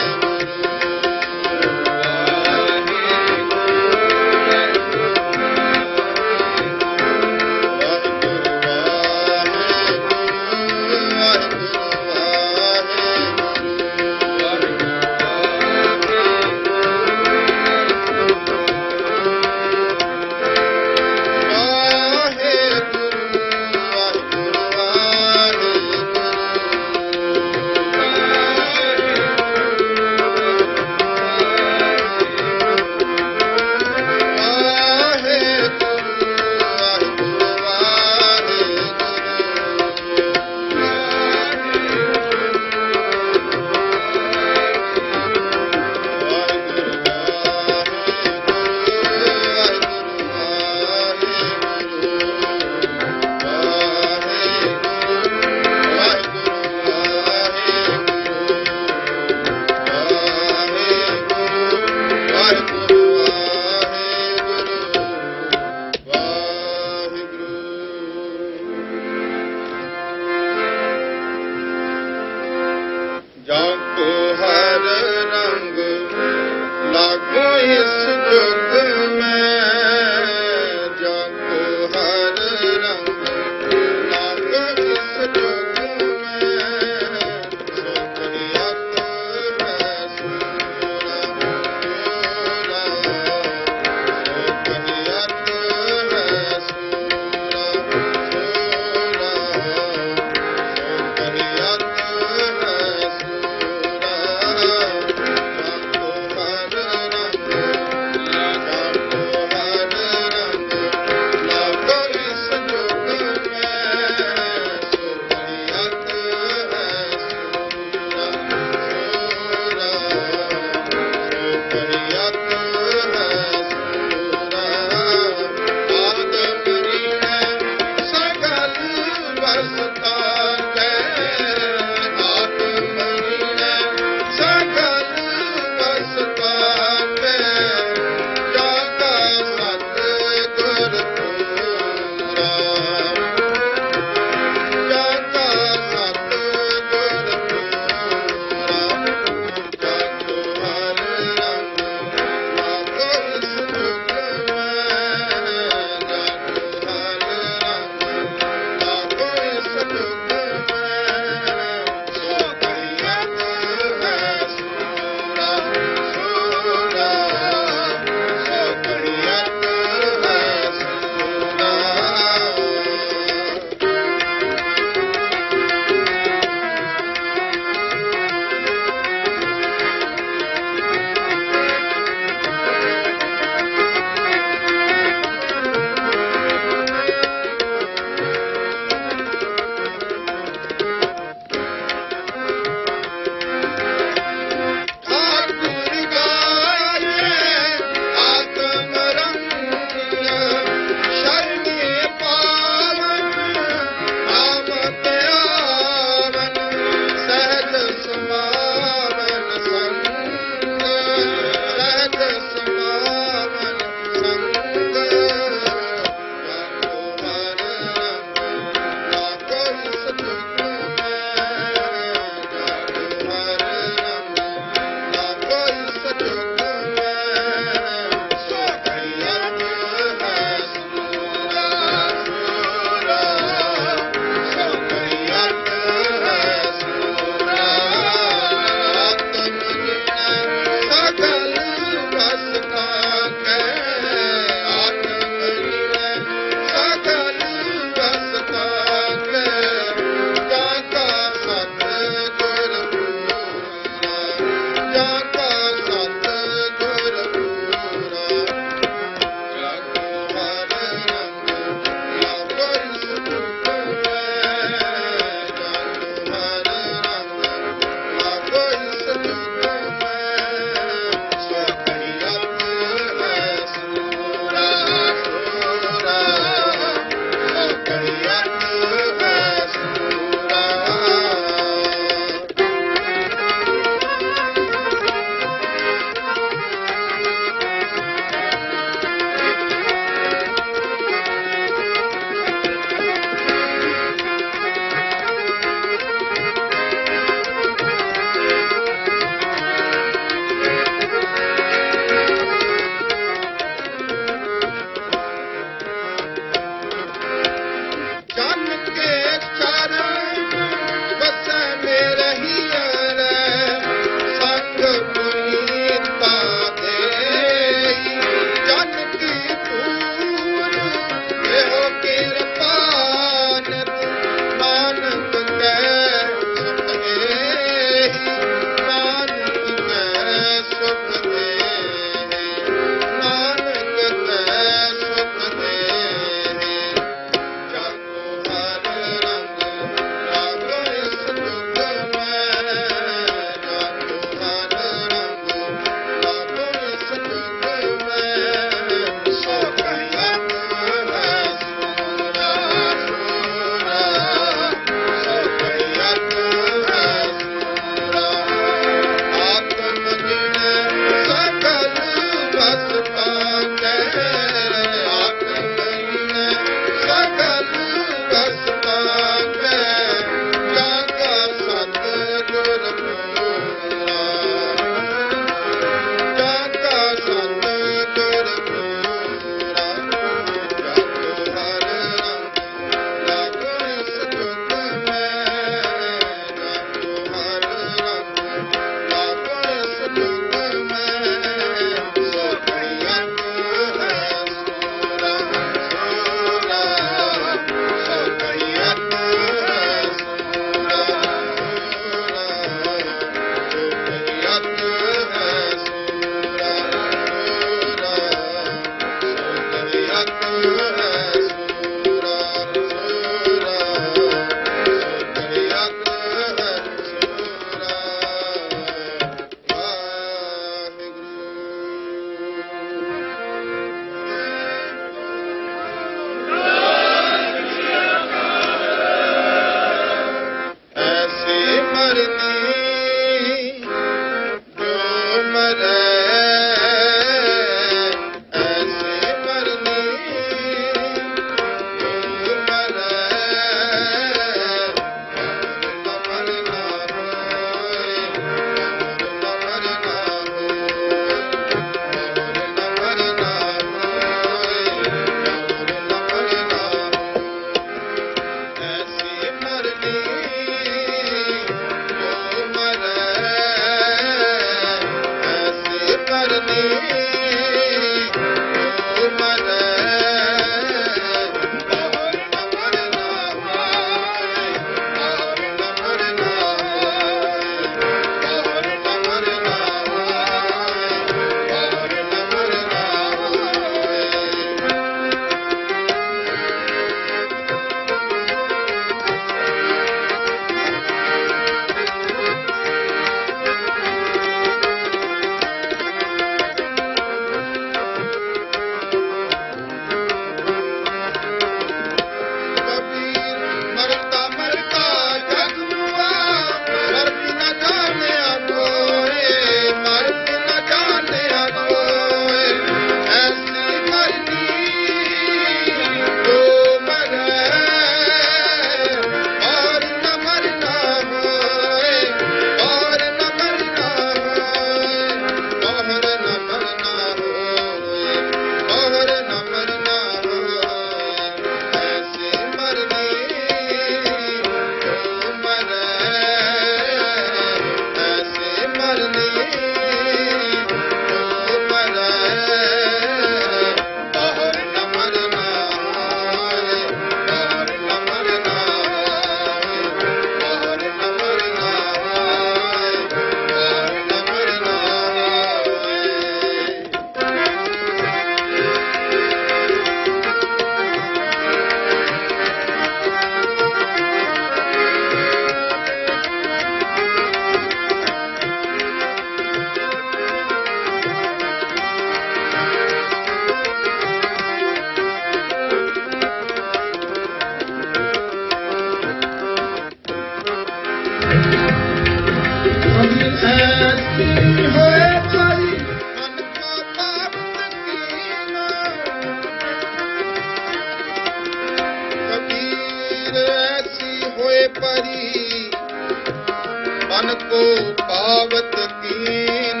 मन को पावत कीन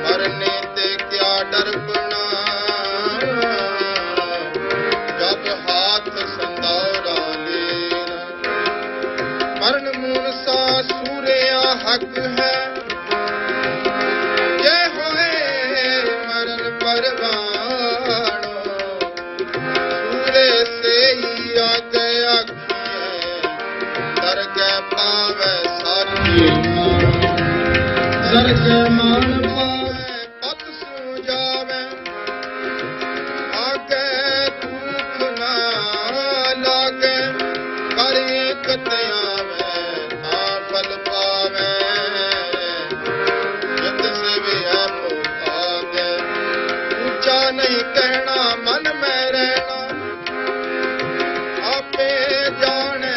मरने ते क्या डरपना जब हाथ संदौरा लेना मरण मून सा सूर्या हक है ये होए मरण परवानो सूर्य से ही आ गया पावे सारी दर्ज मान पावे पत सो जावे आगे दुख ना लागे कर एक त्यावे आ फल पावे जित से भी है आगे ऊंचा नहीं कहना मन में रहना आपे जाने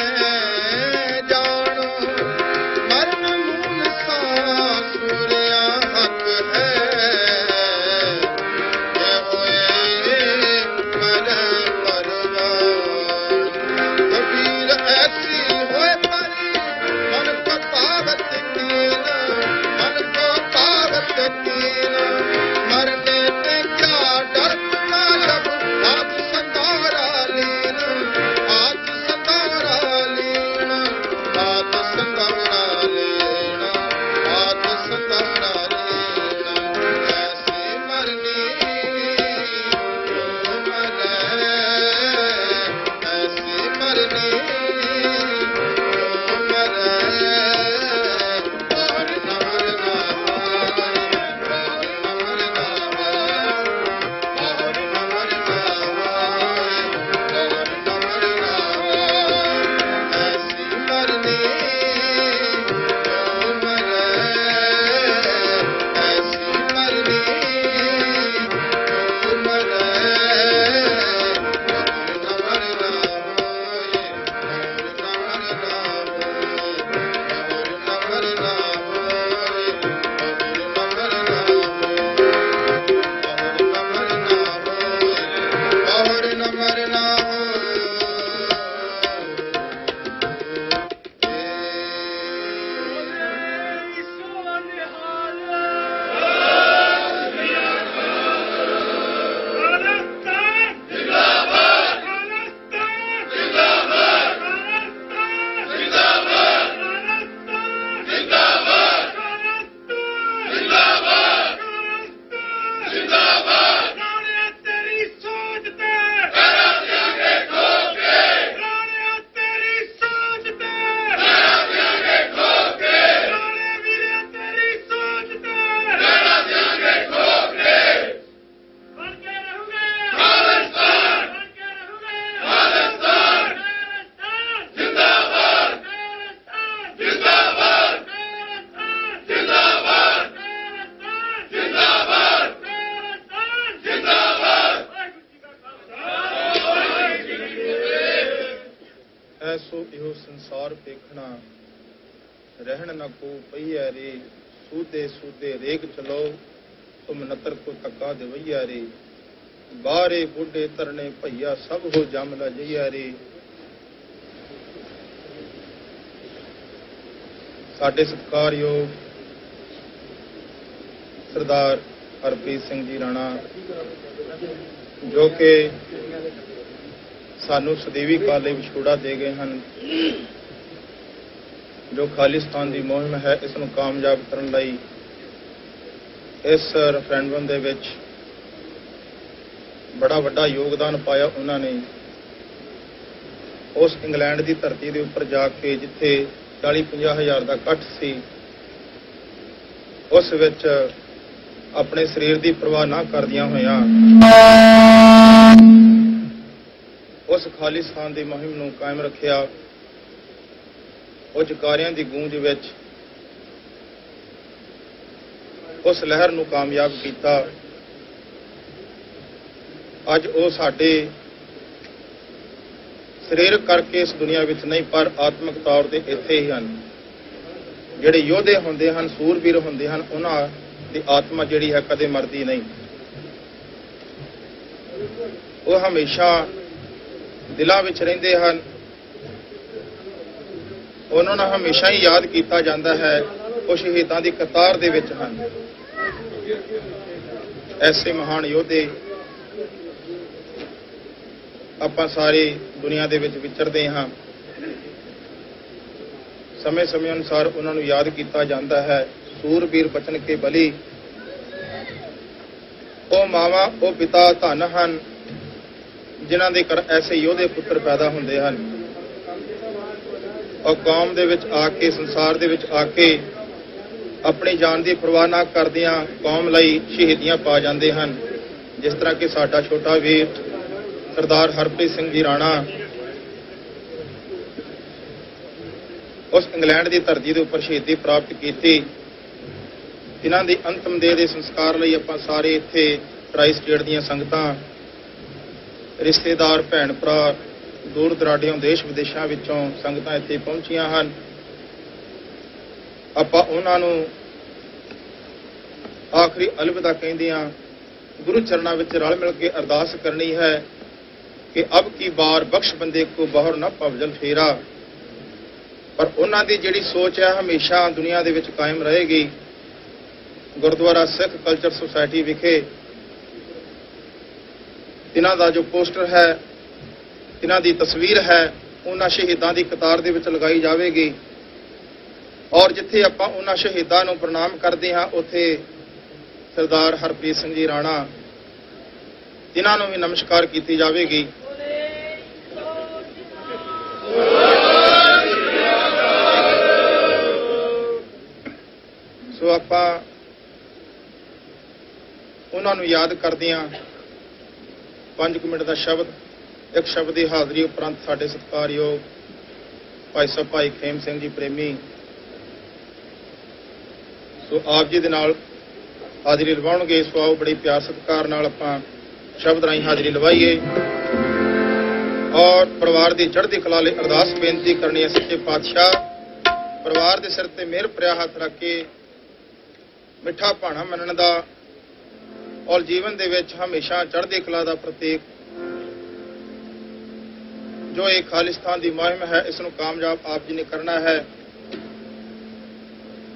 संसार देखना रहन न को पहिया रे सूदे सूदे रेग चलो तुम नतर को तका देवैया रे बारे बुढ़े तरने भैया सब हो जामला जैया रे साडे सत्कारयोग सरदार हरप्रीत सिंह जी राणा जो कि सानू सदैवी काले विछोड़ा दे गए हैं जो खालिस्तान की मुहिम है इसनू कामयाब करने लई इस रेफरेंडम दे विच बड़ा वड्डा योगदान पाया उन्होंने उस इंग्लैंड की धरती के उपर जाके जिथे 40-50 हज़ार का इकट्ठ सी उस विच अपने शरीर की परवाह ना करदियां होइयां उस खालिस्तान की मुहिम नूं कायम रखिया उस जकारियां की गूंज विच उस लहर नूं कामयाब कीता। अज वो साडे ਸਰੀਰਕ ਕਰਕੇ ਇਸ ਦੁਨੀਆ ਵਿੱਚ ਨਹੀਂ, ਪਰ ਆਤਮਿਕ ਤੌਰ ਤੇ ਇੱਥੇ ਹੀ ਹਨ। ਜਿਹੜੇ ਯੋਧੇ ਹੁੰਦੇ ਹਨ, ਸੂਰਬੀਰ ਹੁੰਦੇ ਹਨ, ਉਹਨਾਂ ਦੀ ਆਤਮਾ ਜਿਹੜੀ ਹੈ ਕਦੇ ਮਰਦੀ ਨਹੀਂ। ਉਹ ਹਮੇਸ਼ਾ ਦਿਲਾਂ ਵਿੱਚ ਰਹਿੰਦੇ ਹਨ। ਉਹਨਾਂ ਨੂੰ ਹਮੇਸ਼ਾ ਹੀ ਯਾਦ ਕੀਤਾ ਜਾਂਦਾ ਹੈ। ਉਹ ਸ਼ਹੀਦਾਂ ਦੀ ਕਤਾਰ ਦੇ ਵਿੱਚ ਹਨ। ਐਸੇ ਮਹਾਨ ਯੋਧੇ ਆਪਾਂ ਸਾਰੀ ਦੁਨੀਆ ਦੇ ਵਿੱਚ ਵਿਚਰਦੇ ਹਾਂ। ਸਮੇਂ-ਸਮੇਂ ਅਨੁਸਾਰ ਉਹਨਾਂ ਨੂੰ ਯਾਦ ਕੀਤਾ ਜਾਂਦਾ ਹੈ। ਸੂਰਬੀਰ ਬਚਨ ਕੇ ਬਲੀ, ਉਹ ਮਾਵਾਂ, ਉਹ ਪਿਤਾ ਧਨ ਹਨ ਜਿਨ੍ਹਾਂ ਦੇ ਘਰ ਐਸੇ ਯੋਧੇ ਪੁੱਤਰ ਪੈਦਾ ਹੁੰਦੇ ਹਨ। ਔਰ ਕੌਮ ਦੇ ਵਿੱਚ ਆ ਕੇ, ਸੰਸਾਰ ਦੇ ਵਿੱਚ ਆ ਕੇ ਆਪਣੀ ਜਾਨ ਦੀ ਪਰਵਾਹ ਨਾ ਕਰਦਿਆਂ ਕੌਮ ਲਈ ਸ਼ਹੀਦੀਆਂ ਪਾ ਜਾਂਦੇ ਹਨ। ਜਿਸ ਤਰ੍ਹਾਂ ਕਿ ਸਾਡਾ ਛੋਟਾ ਵੀਰ ਸਰਦਾਰ ਹਰਪ੍ਰੀਤ ਸਿੰਘ ਜੀ ਰਾਣਾ ਉਸ ਇੰਗਲੈਂਡ ਦੀ ਧਰਤੀ ਦੇ ਉੱਪਰ ਸ਼ਹੀਦੀ ਪ੍ਰਾਪਤ ਕੀਤੀ। ਇਹਨਾਂ ਦੀ ਅੰਤਮ ਦੇਹ ਦੇ ਸੰਸਕਾਰ ਲਈ ਆਪਾਂ ਸਾਰੇ ਇੱਥੇ ਟਰਾਈ ਸਟੇਟ ਦੀਆਂ ਸੰਗਤਾਂ, ਰਿਸ਼ਤੇਦਾਰ, ਭੈਣ ਭਰਾ, ਦੂਰ ਦਰਾਡਿਓਂ, ਦੇਸ਼ ਵਿਦੇਸ਼ਾਂ ਵਿੱਚੋਂ ਸੰਗਤਾਂ ਇੱਥੇ ਪਹੁੰਚੀਆਂ ਹਨ। ਆਪਾਂ ਉਹਨਾਂ ਨੂੰ ਆਖਰੀ ਅਲਵਿਦਾ ਕਹਿੰਦਿਆਂ ਗੁਰੂ ਚਰਨਾਂ ਵਿੱਚ ਰਲ ਮਿਲ ਕੇ ਅਰਦਾਸ ਕਰਨੀ ਹੈ ਕਿ ਅਬ ਕੀ ਬਾਰ ਬਖਸ਼ ਬੰਦੇ ਕੋ ਬਾਹਰ ਨਾ ਭਵਜਲ ਫੇਰਾ। ਪਰ ਉਹਨਾਂ ਦੀ ਜਿਹੜੀ ਸੋਚ ਹੈ ਹਮੇਸ਼ਾ ਦੁਨੀਆ ਦੇ ਵਿੱਚ ਕਾਇਮ ਰਹੇਗੀ। ਗੁਰਦੁਆਰਾ ਸਿੱਖ ਕਲਚਰ ਸੁਸਾਇਟੀ ਵਿਖੇ ਇਹਨਾਂ ਦਾ ਜੋ ਪੋਸਟਰ ਹੈ, ਇਹਨਾਂ ਦੀ ਤਸਵੀਰ ਹੈ, ਉਹਨਾਂ ਸ਼ਹੀਦਾਂ ਦੀ ਕਤਾਰ ਦੇ ਵਿੱਚ ਲਗਾਈ ਜਾਵੇਗੀ। ਔਰ ਜਿੱਥੇ ਆਪਾਂ ਉਹਨਾਂ ਸ਼ਹੀਦਾਂ ਨੂੰ ਪ੍ਰਣਾਮ ਕਰਦੇ ਹਾਂ, ਉੱਥੇ ਸਰਦਾਰ ਹਰਪ੍ਰੀਤ ਸਿੰਘ ਜੀ ਰਾਣਾ, ਇਹਨਾਂ ਨੂੰ ਵੀ ਨਮਸਕਾਰ ਕੀਤੀ ਜਾਵੇਗੀ। ਸੋ ਆਪਾਂ ਉਹਨਾਂ ਨੂੰ ਯਾਦ ਕਰਦਿਆਂ 5 ਮਿੰਟ ਦਾ ਸ਼ਬਦ, ਇੱਕ ਸ਼ਬਦ ਦੀ ਹਾਜ਼ਰੀ ਉਪਰੰਤ ਸਾਡੇ ਸਤਿਕਾਰਯੋਗ ਭਾਈ ਸਾਹਿਬ ਭਾਈ ਖੇਮ ਸਿੰਘ ਜੀ ਪ੍ਰੇਮੀ ਸੋ ਆਪ ਜੀ ਦੇ ਨਾਲ ਹਾਜ਼ਰੀ ਲਵਾਉਣਗੇ। ਸੋ ਆਓ ਬੜੀ ਪਿਆਰ ਸਤਿਕਾਰ ਨਾਲ ਆਪਾਂ ਸ਼ਬਦ ਰਾਹੀਂ ਹਾਜ਼ਰੀ ਲਵਾਈਏ ਔਰ ਪਰਿਵਾਰ ਦੀ ਚੜ੍ਹਦੀ ਕਲਾ ਲਈ ਅਰਦਾਸ ਬੇਨਤੀ ਕਰਨੀ ਹੈ। ਸੱਚੇ ਪਾਤਸ਼ਾਹ ਪਰਿਵਾਰ ਦੇ ਸਿਰ ਤੇ ਮਿਹਰ ਭਰਿਆ ਹੱਥ ਰੱਖ ਕੇ ਮਿੱਠਾ ਭਾਣਾ ਮੰਨਣ ਦਾ ਔਰ ਜੀਵਨ ਦੇ ਵਿੱਚ ਹਮੇਸ਼ਾ ਚੜ੍ਹਦੀ ਕਲਾ ਦਾ ਪ੍ਰਤੀਕ ਜੋ ਇਹ ਖਾਲਿਸਤਾਨ ਦੀ ਮੁਹਿੰਮ ਹੈ, ਇਸ ਨੂੰ ਕਾਮਯਾਬ ਆਪ ਜੀ ਨੇ ਕਰਨਾ ਹੈ।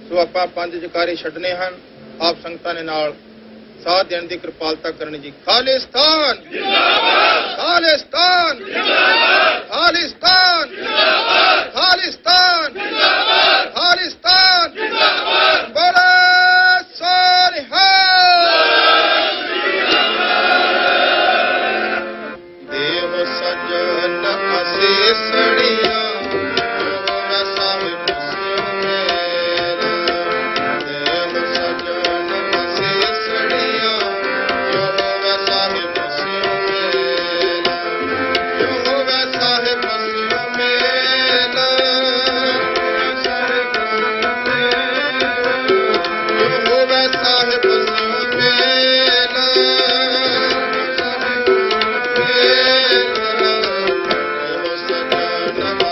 ਸੋ ਆਪਾਂ 5 ਜਕਾਰੇ ਛੱਡਨੇ ਹਨ। ਆਪ ਸੰਗਤਾਂ ਨੇ ਨਾਲ ਸਾਥ ਦੇਣ ਦੀ ਕਿਰਪਾਲਤਾ ਕਰਨੀ ਜੀ। ਖਾਲਿਸਤਾਨ ਜਿੰਦਾਬਾਦ, ਖਾਲਿਸਤਾਨ ਜਿੰਦਾਬਾਦ, ਖਾਲਿਸਤਾਨ ਜਿੰਦਾਬਾਦ, ਖਾਲਿਸਤਾਨ ਜਿੰਦਾਬਾਦ, ਖਾਲਿਸਤਾਨ ਜਿੰਦਾਬਾਦ। ਬੋਲੇ ਸੋਨਿਹਾ ਦੇਵ ਸਜਨ ਅਸੀਸੜੀਆਂ Namaste.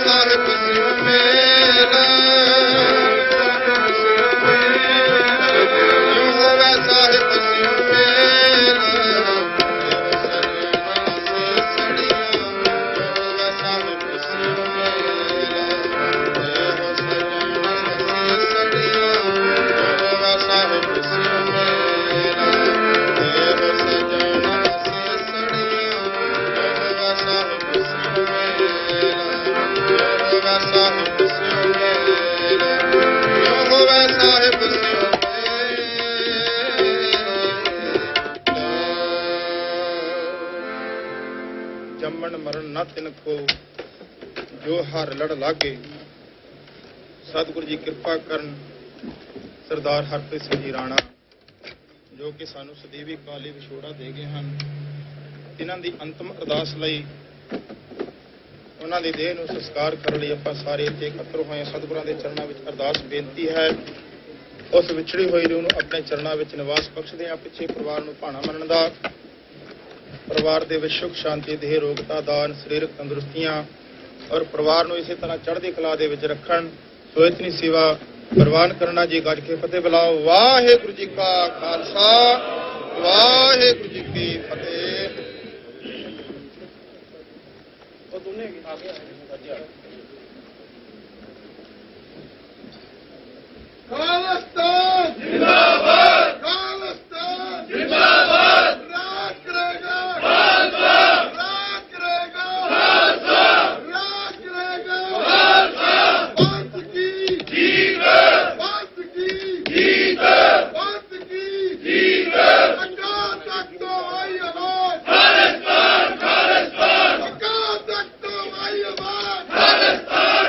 ਸਾਹਿਬ ਸਿਉ ਮੇਲ ਜੋ ਹੋਵੇ ਸਾਹਿਬ ਸਿਉ ਮੇਲ ਸੜੀਆਂ ਜੋ ਹੋਵੇ ਸਾਹਿਬ ਸਿਉ ਮੇਲ ਇਹੋ ਸਜਣ ਸੜੀਆਂ ਜੋ ਹੋਵੇ ਸਾਹਿਬ ਸਿਉ ਮੇਲ ਇਹੋ ਸਜਣ ਸੜੀਆਂ ਜੋ ਹੋਵੇ ਸਾਹਿਬ ਸਿਉ ਮੇਲ ਜੋ ਹੋਵੇ ਸਾਹਿਬ ਸਿਉ ਮੇਲ ਜੋ ਹੋਵੇ ਸਾਹਿਬ ਸਿਉ ਜੰਮਣ ਮਰਨ ਨਾ ਤਿਨ ਕੋ ਜੋ ਹਰ ਲੜ ਲਾਗੇ। ਸਤਿਗੁਰੂ ਜੀ ਕਿਰਪਾ ਕਰਨ ਸਰਦਾਰ ਹਰਪ੍ਰੀਤ ਸਿੰਘ ਜੀ ਰਾਣਾ ਜੋ ਕਿ ਸਾਨੂੰ ਸਦੀਵੀ ਕਾਲੀ ਵਿਛੋੜਾ ਦੇ ਗਏ ਹਨ। ਇਹਨਾਂ ਦੀ ਅੰਤਮ ਅਰਦਾਸ ਲਈ ਉਹਨਾਂ ਦੀ ਦੇਹ ਨੂੰ ਸੰਸਕਾਰ ਕਰਨ ਲਈ ਆਪਾਂ ਸਾਰੇ ਇੱਥੇ ਇਕੱਤਰ ਹੋਏ ਹਾਂ। ਸਤਿਗੁਰਾਂ ਦੇ ਚਰਨਾਂ ਵਿੱਚ ਅਰਦਾਸ ਬੇਨਤੀ ਹੈ ਉਸ ਵਿਛੜੀ ਹੋਈ ਨੂੰ ਆਪਣੇ ਚਰਨਾਂ ਵਿੱਚ ਨਿਵਾਸ ਬਖਸ਼ਦੇ ਹਾਂ। ਪਿੱਛੇ ਪਰਿਵਾਰ ਨੂੰ ਭਾਣਾ ਮੰਨਣ ਦਾ, ਪਰਿਵਾਰ ਦੇ ਵਿੱਚ ਸੁਖ ਸ਼ਾਂਤੀ, ਦੇਹ ਰੋਗਤਾ, ਦਾਨ, ਸਰੀਰਕ ਤੰਦਰੁਸਤੀਆਂ ਔਰ ਪਰਿਵਾਰ ਨੂੰ ਇਸੇ ਤਰ੍ਹਾਂ ਚੜ੍ਹਦੀ ਕਲਾ ਦੇ ਵਿੱਚ ਰੱਖਣ। ਸੋ ਇਤਨੀ ਸੇਵਾ ਪ੍ਰਵਾਨ ਕਰਨਾ ਜੀ। ਗੱਜ ਕੇ ਫਤਿਹ ਬੁਲਾਓ। ਵਾਹਿਗੁਰੂ ਜੀ ਕਾ ਖਾਲਸਾ, ਵਾਹਿਗੁਰੂ ਜੀ ਕੀ ਫਤਿਹ। ਉਹ ਦੋਨੇ ਆ ਗਏ ਖਾਲਿਸਤਾਨ ਜਿੰਦਾਬਾਦ, ਖਾਲਿਸਤਾਨ ਜਿੰਦਾਬਾਦ। ਰਾਜ ਕਰੇਗਾ ਖਾਲਸਾ, ਰਾਜ ਕਰੇਗਾ ਖਾਲਸਾ, ਰਾਜ ਕਰੇਗਾ ਖਾਲਸਾ। ਪੰਥ ਕੀ ਜੀਤ, ਪੰਥ ਕੀ ਜੀਤ, ਪੰਥ ਕੀ ਜੀਤ। ਅਕਾਲ ਤਖਤ ਤੋਂ ਆਈ ਆਵਾਜ਼ ਖਾਲਿਸਤਾਨ, ਖਾਲਿਸਤਾਨ। ਅਕਾਲ ਤਖਤ ਤੋਂ ਆਈ ਆਵਾਜ਼ ਖਾਲਿਸਤਾਨ,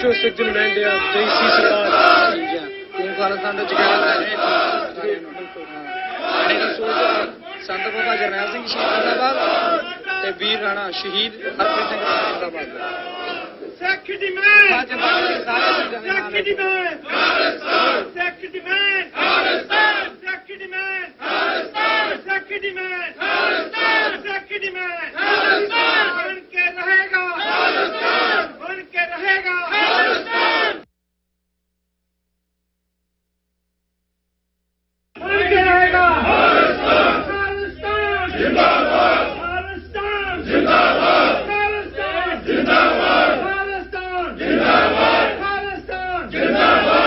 जो सज्जन मेंढिया जय सी सरकार ਤੂੰ ਖਾਲਸਤਾਨ ਵਿੱਚ ਕਹਿਣਾ ਚਾਹੁੰਦੇ ਦੀ ਸੋਚ ਸੰਤ ਬਾਬਾ ਜਰਨੈਲ ਸਿੰਘ ਸ਼ਹੀਦ ਜਿੰਦਾਬਾਦ ਤੇ ਵੀਰ ਰਾਣਾ ਸ਼ਹੀਦ ਹਰਪ੍ਰੀਤ ਸਿੰਘ ਜਿੰਦਾਬਾਦ। ਸਿੱਖ ਦੀ ਮੈਂ ਸਾਰੇ ਸ਼ਹੀਦਾਂ ਦੇ ਨਾਮ ਸਿੱਖ ਦੀ ਮੈਂ ਸਿੱਖ ਦੀ ਮੈਂ ਸਿੱਖ ਦੀ ਮੈਂ ਸਿੱਖ ਦੀ ਮੈਂ ਸਿੱਖ ਦੀ ਮੈਂ ਬਣ ਕੇ ਰਹੇਗਾ ਬਣ ਕੇ ਰਹੇਗਾ ਬਣ ਕੇ ਰਹੇਗਾ ਖਾਲਿਸਤਾਨ ਜਿੰਦਾਬਾਦ ਖਾਲਿਸਤਾਨ ਜਿੰਦਾਬਾਦ ਖਾਲਿਸਤਾਨ ਜਿੰਦਾਬਾਦ ਖਾਲਿਸਤਾਨ ਜਿੰਦਾਬਾਦ ਖਾਲਿਸਤਾਨ ਜਿੰਦਾਬਾਦ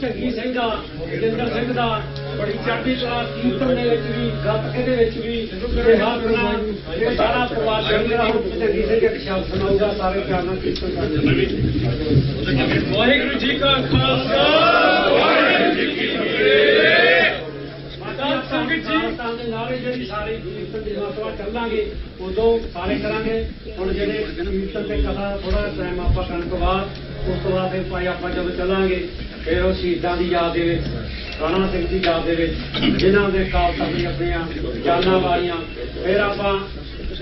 ਝੱਗੀ ਸਿੰਘ ਦਾ ਜਿੰਦਰ ਸਿੰਘ ਦਾ ਬੜੀ ਚੜ੍ਹਦੀ ਕਲਾ ਕੀਰਤਨ ਦੇ ਵਿੱਚ ਵੀ ਗੱਤਕੇ ਦੇ ਵਿੱਚ ਵੀ ਤੇ ਹਰ ਤਰ੍ਹਾਂ ਇਹ ਸਾਰਾ ਪਰਿਵਾਰ ਜਿਹੜਾ ਹੁਣ ਝੱਗੀ ਸਿੰਘ ਇੱਕ ਸ਼ਬਦ ਸੁਣਾਊਗਾ ਸਾਰੇ ਪਿਆਰ ਨਾਲ ਕੀਰਤਨ ਕਰਦੇ। ਵਾਹਿਗੁਰੂ ਜੀ ਕਾ ਖਾਲਸਾ ਵਾਹਿਗੁਰੂ ਜੀ ਕੀ ਫਤਿਹ। ਮਾਤਾ ਸੰਗਤ ਜੀ ਦੇ ਨਾਰੇ ਜਿਹੜੀ ਸਾਰੀ ਕੀਰਤਨ ਦੀ ਮਾਤਰਾ ਚੱਲਾਂਗੇ ਉਦੋਂ ਸਾਰੇ ਕਰਾਂਗੇ। ਹੁਣ ਜਿਹੜੇ ਕੀਰਤਨ ਤੇ ਕਥਾ ਥੋੜਾ ਟਾਈਮ ਆਪਾਂ ਕਰਨ ਤੋਂ ਬਾਅਦ ਉਸ ਤੋਂ ਬਾਅਦ ਫਿਰ ਭਾਈ ਆਪਾਂ ਜਦੋਂ ਚੱਲਾਂਗੇ ਫਿਰ ਉਹ ਸ਼ਹੀਦਾਂ ਦੀ ਯਾਦ ਦੇ ਵਿੱਚ ਰਾਣਾ ਸਿੰਘ ਦੀ ਯਾਦ ਦੇ ਵਿੱਚ ਜਿਨ੍ਹਾਂ ਦੇ ਕਾਰਤਬ ਆਪਣੀਆਂ ਜਾਨਾਂ ਵਾਲੀਆਂ ਫਿਰ ਆਪਾਂ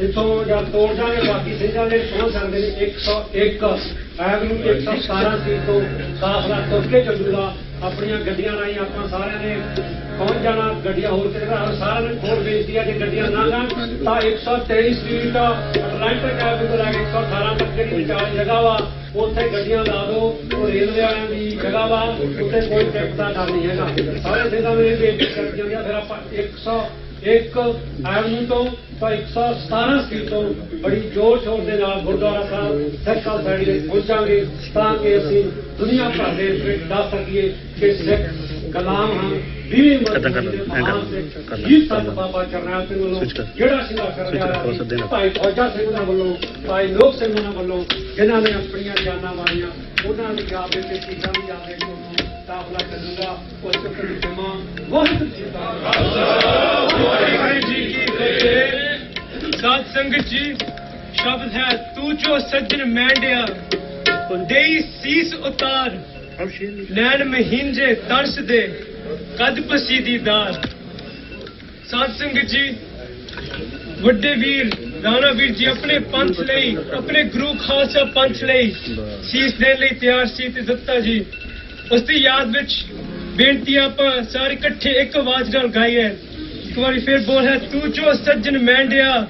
ਇੱਥੋਂ ਜਦ ਤੋੜ ਜਾਵਾਂਗੇ ਬਾਕੀ ਸਿੰਘਾਂ ਦੇ ਪਹੁੰਚ ਸਕਦੇ ਨੇ 101 ਐਵਨਿਊ 117 ਸੀਟ ਤੋਂ ਕਾਫਲਾ ਤੁਰ ਕੇ ਚੱਲੂਗਾ। ਆਪਣੀਆਂ ਗੱਡੀਆਂ ਰਾਹੀਂ ਆਪਾਂ ਸਾਰਿਆਂ ਨੇ ਪਹੁੰਚ ਜਾਣਾ। ਗੱਡੀਆਂ ਹੋਰ ਕਿਹੜਾ ਸਾਰਿਆਂ ਨੇ ਹੋਰ ਬੇਨਤੀ ਹੈ ਜੇ ਗੱਡੀਆਂ ਨਾ ਜਾਣ ਤਾਂ 123 ਸਟਰੀਟ ਅਟਲਾਂਟਿਕ ਐਵਨਿਊ ਤੋਂ ਲੈ ਕੇ 118 ਤੱਕ ਜਿਹੜੀ ਵਿਚਾਰ ਜਗ੍ਹਾ ਵਾ ਉੱਥੇ ਗੱਡੀਆਂ ਲਾ ਦਿਓ। ਉਹ ਰੇਲਵੇ ਵਾਲਿਆਂ ਦੀ ਜਗ੍ਹਾ ਵਾ, ਉੱਥੇ ਕੋਈ ਟਿਕਟ ਦਾ ਡਰ ਨਹੀਂ ਹੈਗਾ। ਸਾਰੇ ਸਿੰਘਾਂ ਨੂੰ ਇਹ ਬੇਨਤੀ ਕਰ ਜਾਂਦੀਆਂ। ਫਿਰ ਆਪਾਂ 101 ਐਵਨਿਊ ਤੋਂ ਤਾਂ 117 ਸਟਰੀਟ ਤੋਂ ਬੜੀ ਜ਼ੋਰ ਸ਼ੋਰ ਦੇ ਨਾਲ ਗੁਰਦੁਆਰਾ ਸਾਹਿਬ ਸਰਕਲ ਸਾਈਡ ਦੇ ਪਹੁੰਚਾਂਗੇ ਤਾਂ ਕਿ ਅਸੀਂ ਦੁਨੀਆ ਭਰ ਦੇ ਵਿੱਚ ਦੱਸ ਸਕੀਏ ਕਿ ਸਿੱਖ ਗੁਲਾਮ ਹਾਂ। 20ਵੀਂ ਜੀ ਸੰਤ ਬਾਬਾ ਜਰਨੈਲ ਸਿੰਘ ਵੱਲੋਂ ਜਿਹੜਾ ਸਿੰਘਾ ਕਰ ਰਿਹਾ ਭਾਈ ਫੌਜਾ ਸਿੰਘ ਉਹਨਾਂ ਵੱਲੋਂ ਭਾਈ ਲੋਕ ਸਿੰਘ ਉਹਨਾਂ ਵੱਲੋਂ ਜਿਨ੍ਹਾਂ ਨੇ ਆਪਣੀਆਂ ਜਾਨਾਂ ਵਾਰੀਆਂ ਉਹਨਾਂ ਦੀ ਯਾਦ ਵਿੱਚ ਸ਼ਹੀਦਾਂ ਦੀ ਯਾਦ ਵਿੱਚ ਕਾਫਲਾ ਚੱਲੂਗਾ। ਉਹ ਚੁੱਕਣ ਜਮਾ ਵਾਹਿਗੁਰੂ ਜੀ ਕਾ ਖਾਲਸਾ ਵਾਹਿਗੁਰੂ ਜੀ ਕੀ ਫਤਿਹ। ਸਾਧ ਸੰਗਤ ਜੀ ਸ਼ਬਦ ਹੈ ਤੂੰ ਜੋ ਸੱਜਣ ਮੈਂਡਿਆ ਦੇਈ ਸੀਸ ਉਤਾਰ ਨੈਣ ਮਹੀਂਜੇ ਤਰਸ ਦੇ ਕਦ ਪਸੀਦੀਦਾਰ। ਸਾਧ ਸੰਗਤ ਜੀ ਵੱਡੇ ਵੀਰ ਰਾਣਾ ਵੀਰ ਜੀ ਆਪਣੇ ਪੰਥ ਲਈ ਆਪਣੇ ਗੁਰੂ ਖਾਲਸਾ ਪੰਥ ਲਈ ਸੀਸ ਦੇਣ ਲਈ ਤਿਆਰ ਸੀ ਤੇ ਦਿੱਤਾ ਜੀ ਉਸ ਦੀ ਯਾਦ ਵਿੱਚ ਬੇਨਤੀ ਆਪਾਂ ਸਾਰੇ ਇਕੱਠੇ ਇੱਕ ਆਵਾਜ਼ ਨਾਲ ਗਾਈ ਹੈ। ਇੱਕ ਵਾਰੀ ਫਿਰ ਬੋਲ ਹੈ ਤੂੰ ਜੋ ਸੱਜਣ ਮੈਂਡਿਆ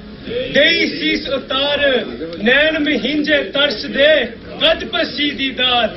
ਦੇਈ ਸੀਸ ਉਤਾਰ ਨੈਣ ਮਹੀਂਜੇ ਤਰਸ ਦੇ ਕਦ ਪਸੀਦੀਦਾਰ।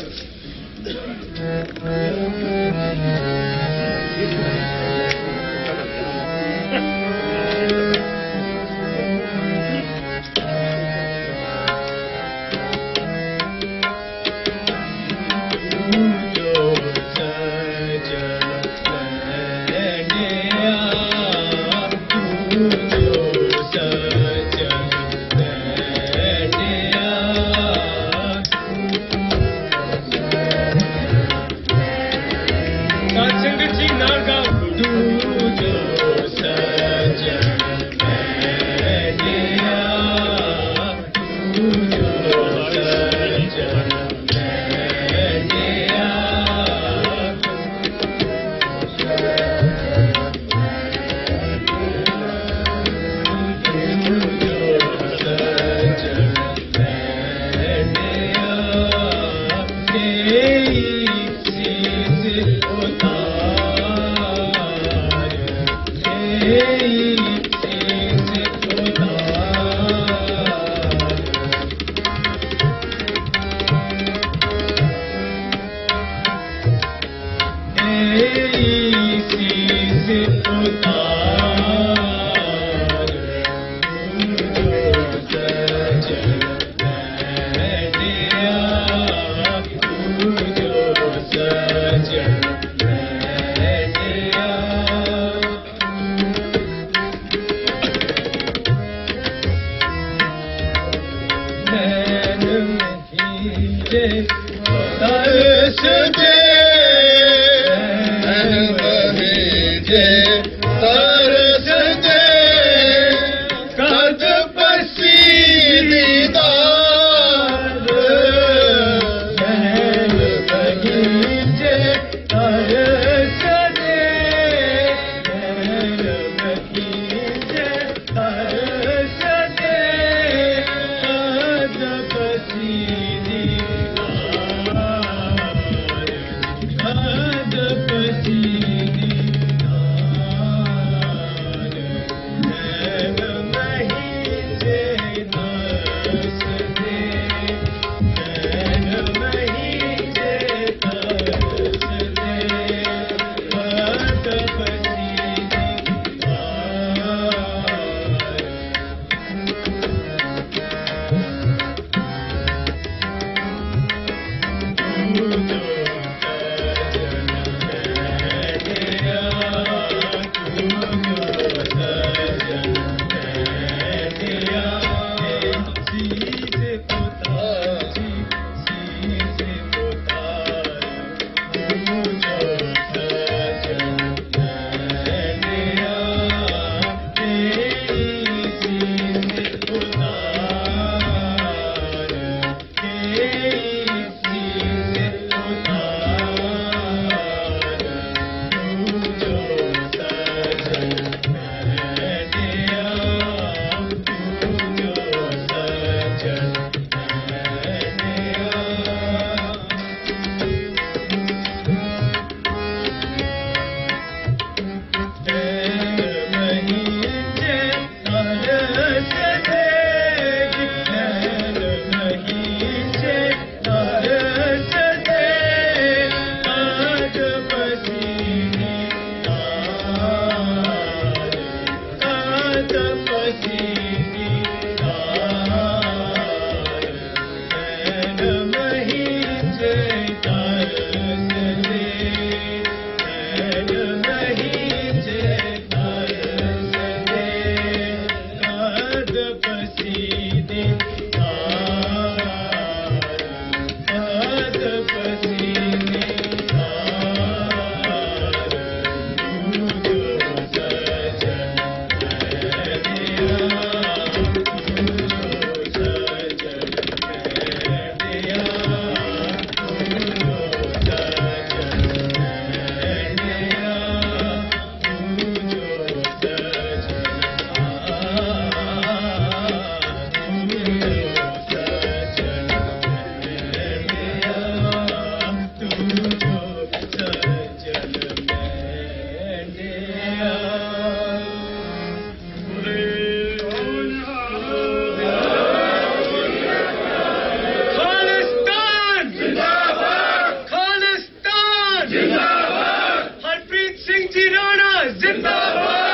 जिंदाबाद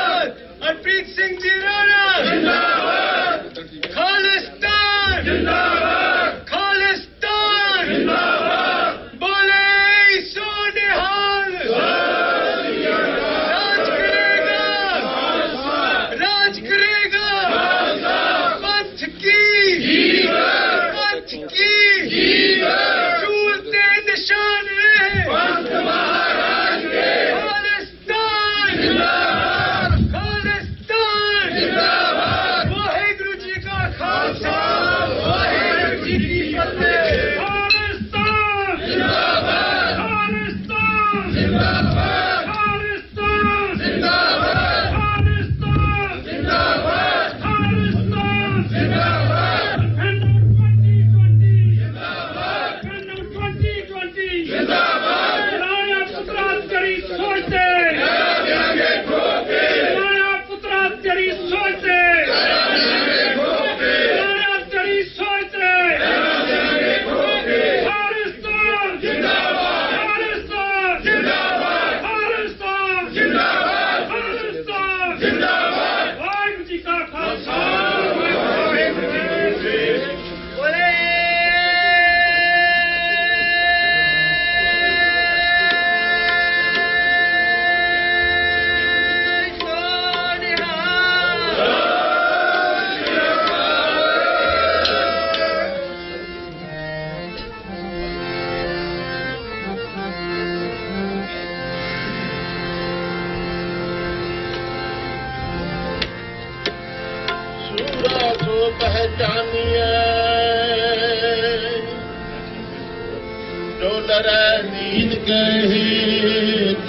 पहचानिए डोलर नींद गहित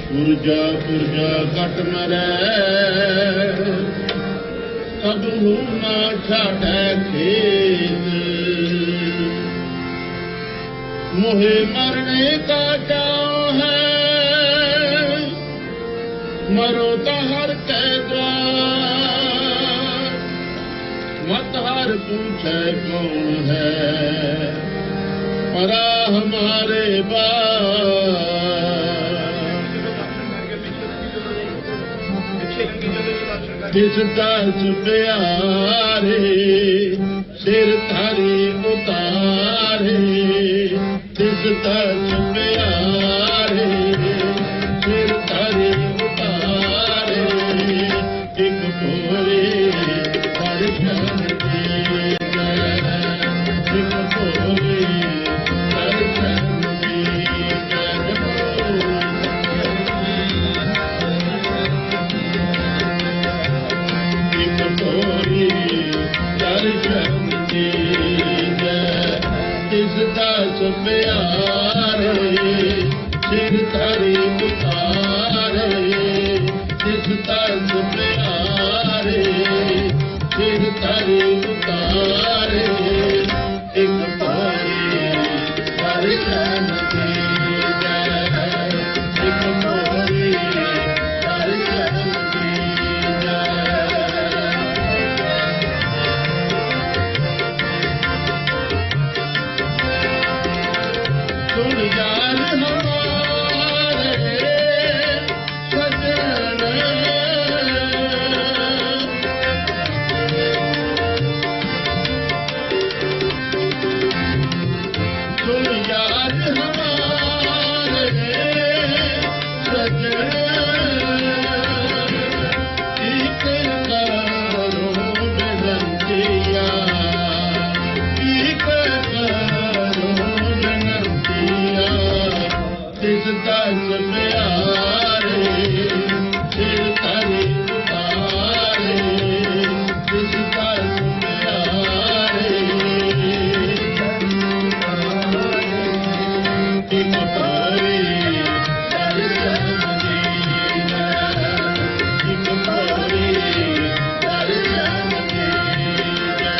पुरजा पुरजा कट मरै कबहू ना छाड़े खेत मोहे मरने का चाव है मरो तो हर द्वार मत हर पूछे कौन है परा हमारे जिस दस प्यारे सिर थारी उतारे जिस दस प्यारे सिर थारी उतारे एक भोरे दर्शन दिए एक भोरे दर्शन दिए दर्शन दीजिए इस दस प्यारे सिर धरी उतारे इस दस प्यारे सिर धरी उतारे एक भोरे दर्शन दीजिए एक भोरे दर्शन दीजिए सुन जान हमारे सजन सुन जान हमारे सजन एक करो बेनतिया एक करो बेनतिया इस दस प्यारे सिर धरी उतारे इस दस प्यारे एक भोरे दर्शन दीजिए एक भोरे दर्शन दीजिए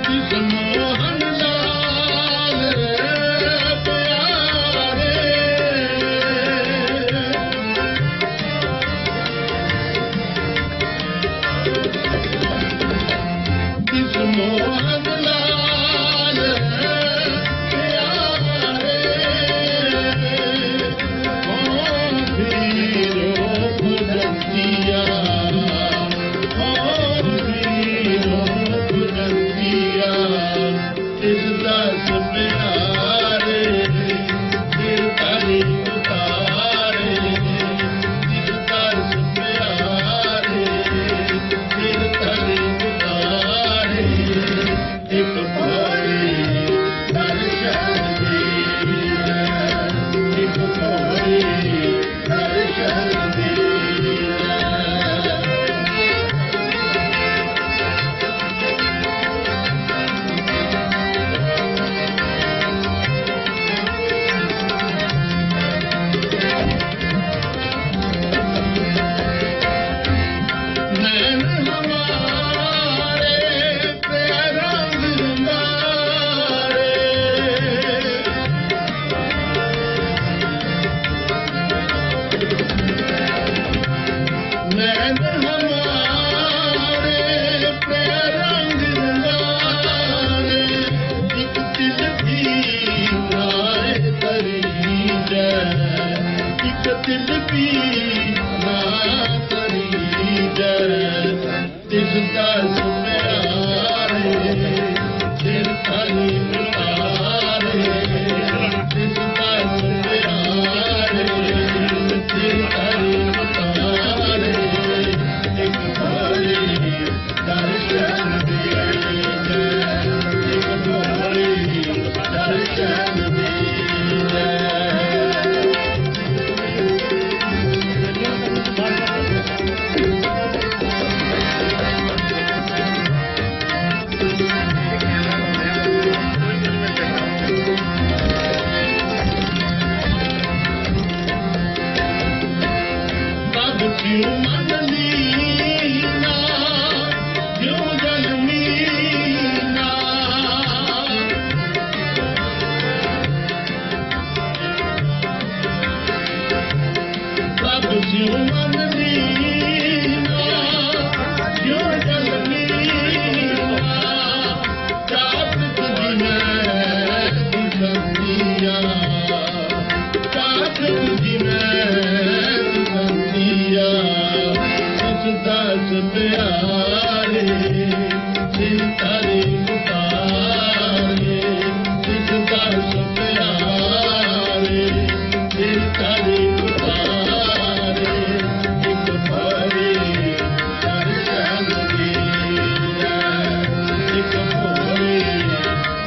किस मोहन लाल प्यारे किस मोहन लाल प्यारे हीरो भुजंतिया हीरो भुजंतिया इस दस प्यारे सिर धरी उतारे इस दस प्यारे सिर धरी उतारे एक भोरे दर्शन दीजिए एक भोरे दर्शन दीजिए नैन हमारे प्यारंग मारे नैन हमारे प्यारंग मारे एक दिल भी नाए तरी जय एक दिल भी ना तरी जय इस दस प्यारे सिर धरी उतारे इस दस प्यारे सिर धरी उतारे एक भोरे दर्शन प्यारे दिल तारे उतारे जिस दर्श प्यारे दिल तारे उतारे एक भरे दर्शन दिया एक भरे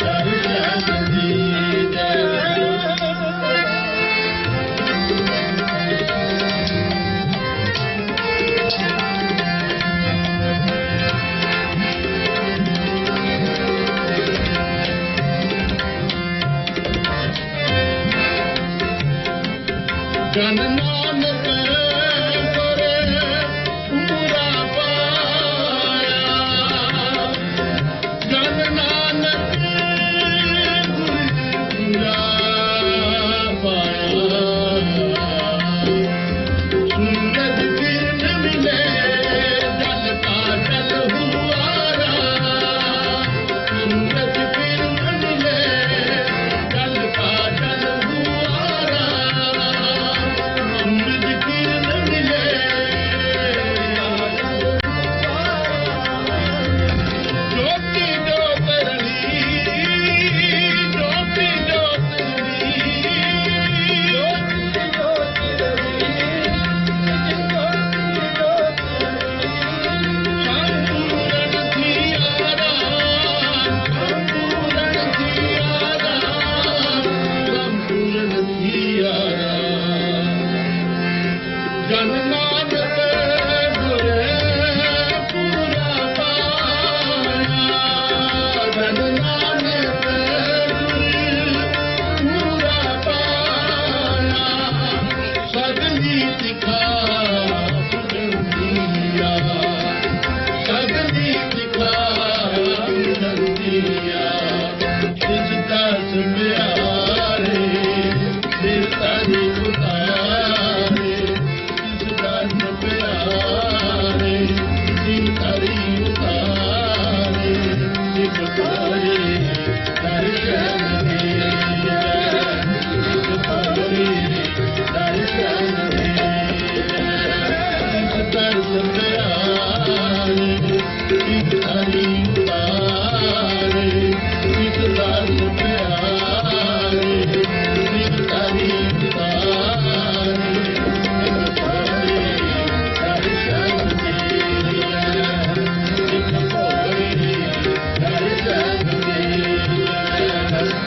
दर्शन दिया जन नानक करे पूरा पाया जन नानक पूरा पाया सूरज किरण मिले जल का जल हुआरा सूरज किरण मिले जल का जल हुआरा सूरज किरण मिले ज्योति ज्योतिर्नी ज्योति ज्योतिर्नी ज्योति संपूर्ण थियारा संपूर्ण थियारा संपूर्ण थियारा जन नानक गुरे पूरा पाया जन नानक पूरा पाया सगली दिखा दिया सगली दिखा दिया जिस दस प्यारे दिल तारे उतारे जिस दस प्यारे दिल तारे उतारे एक भरे दर्शन दिया एक भरे दर्शन दिया जिस दस प्यारे दिल तारे उतारे जिस दस प्यारे दिल तारे उतारे एक भरे दर्शन दिया एक भरे दर्शन दिया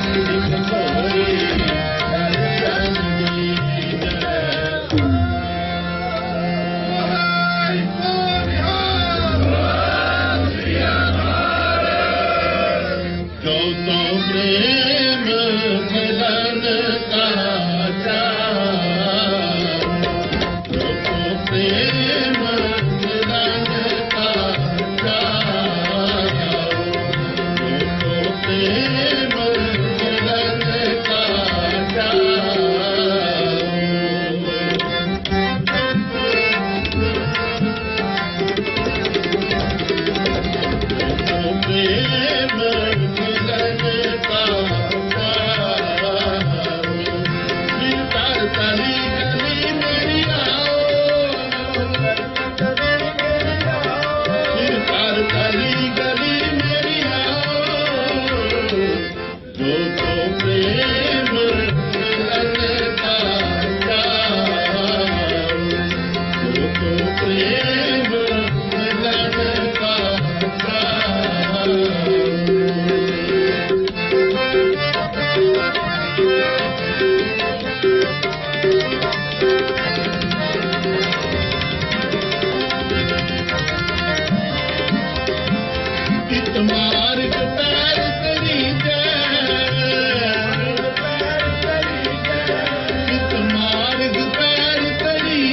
एक भरे दर्शन जो तो प्रेम मिलन का चार जो तो प्रेम मिलन का चार जो तो प्रेम मिलन का चार प्रेम मिलन का तली गली मेरी आओ तली गली मेरी आओ जो तो प्रेम मिलन का जो तो प्रेम मिलन का कित मार्ग पैर करी कित मार्ग पैर करी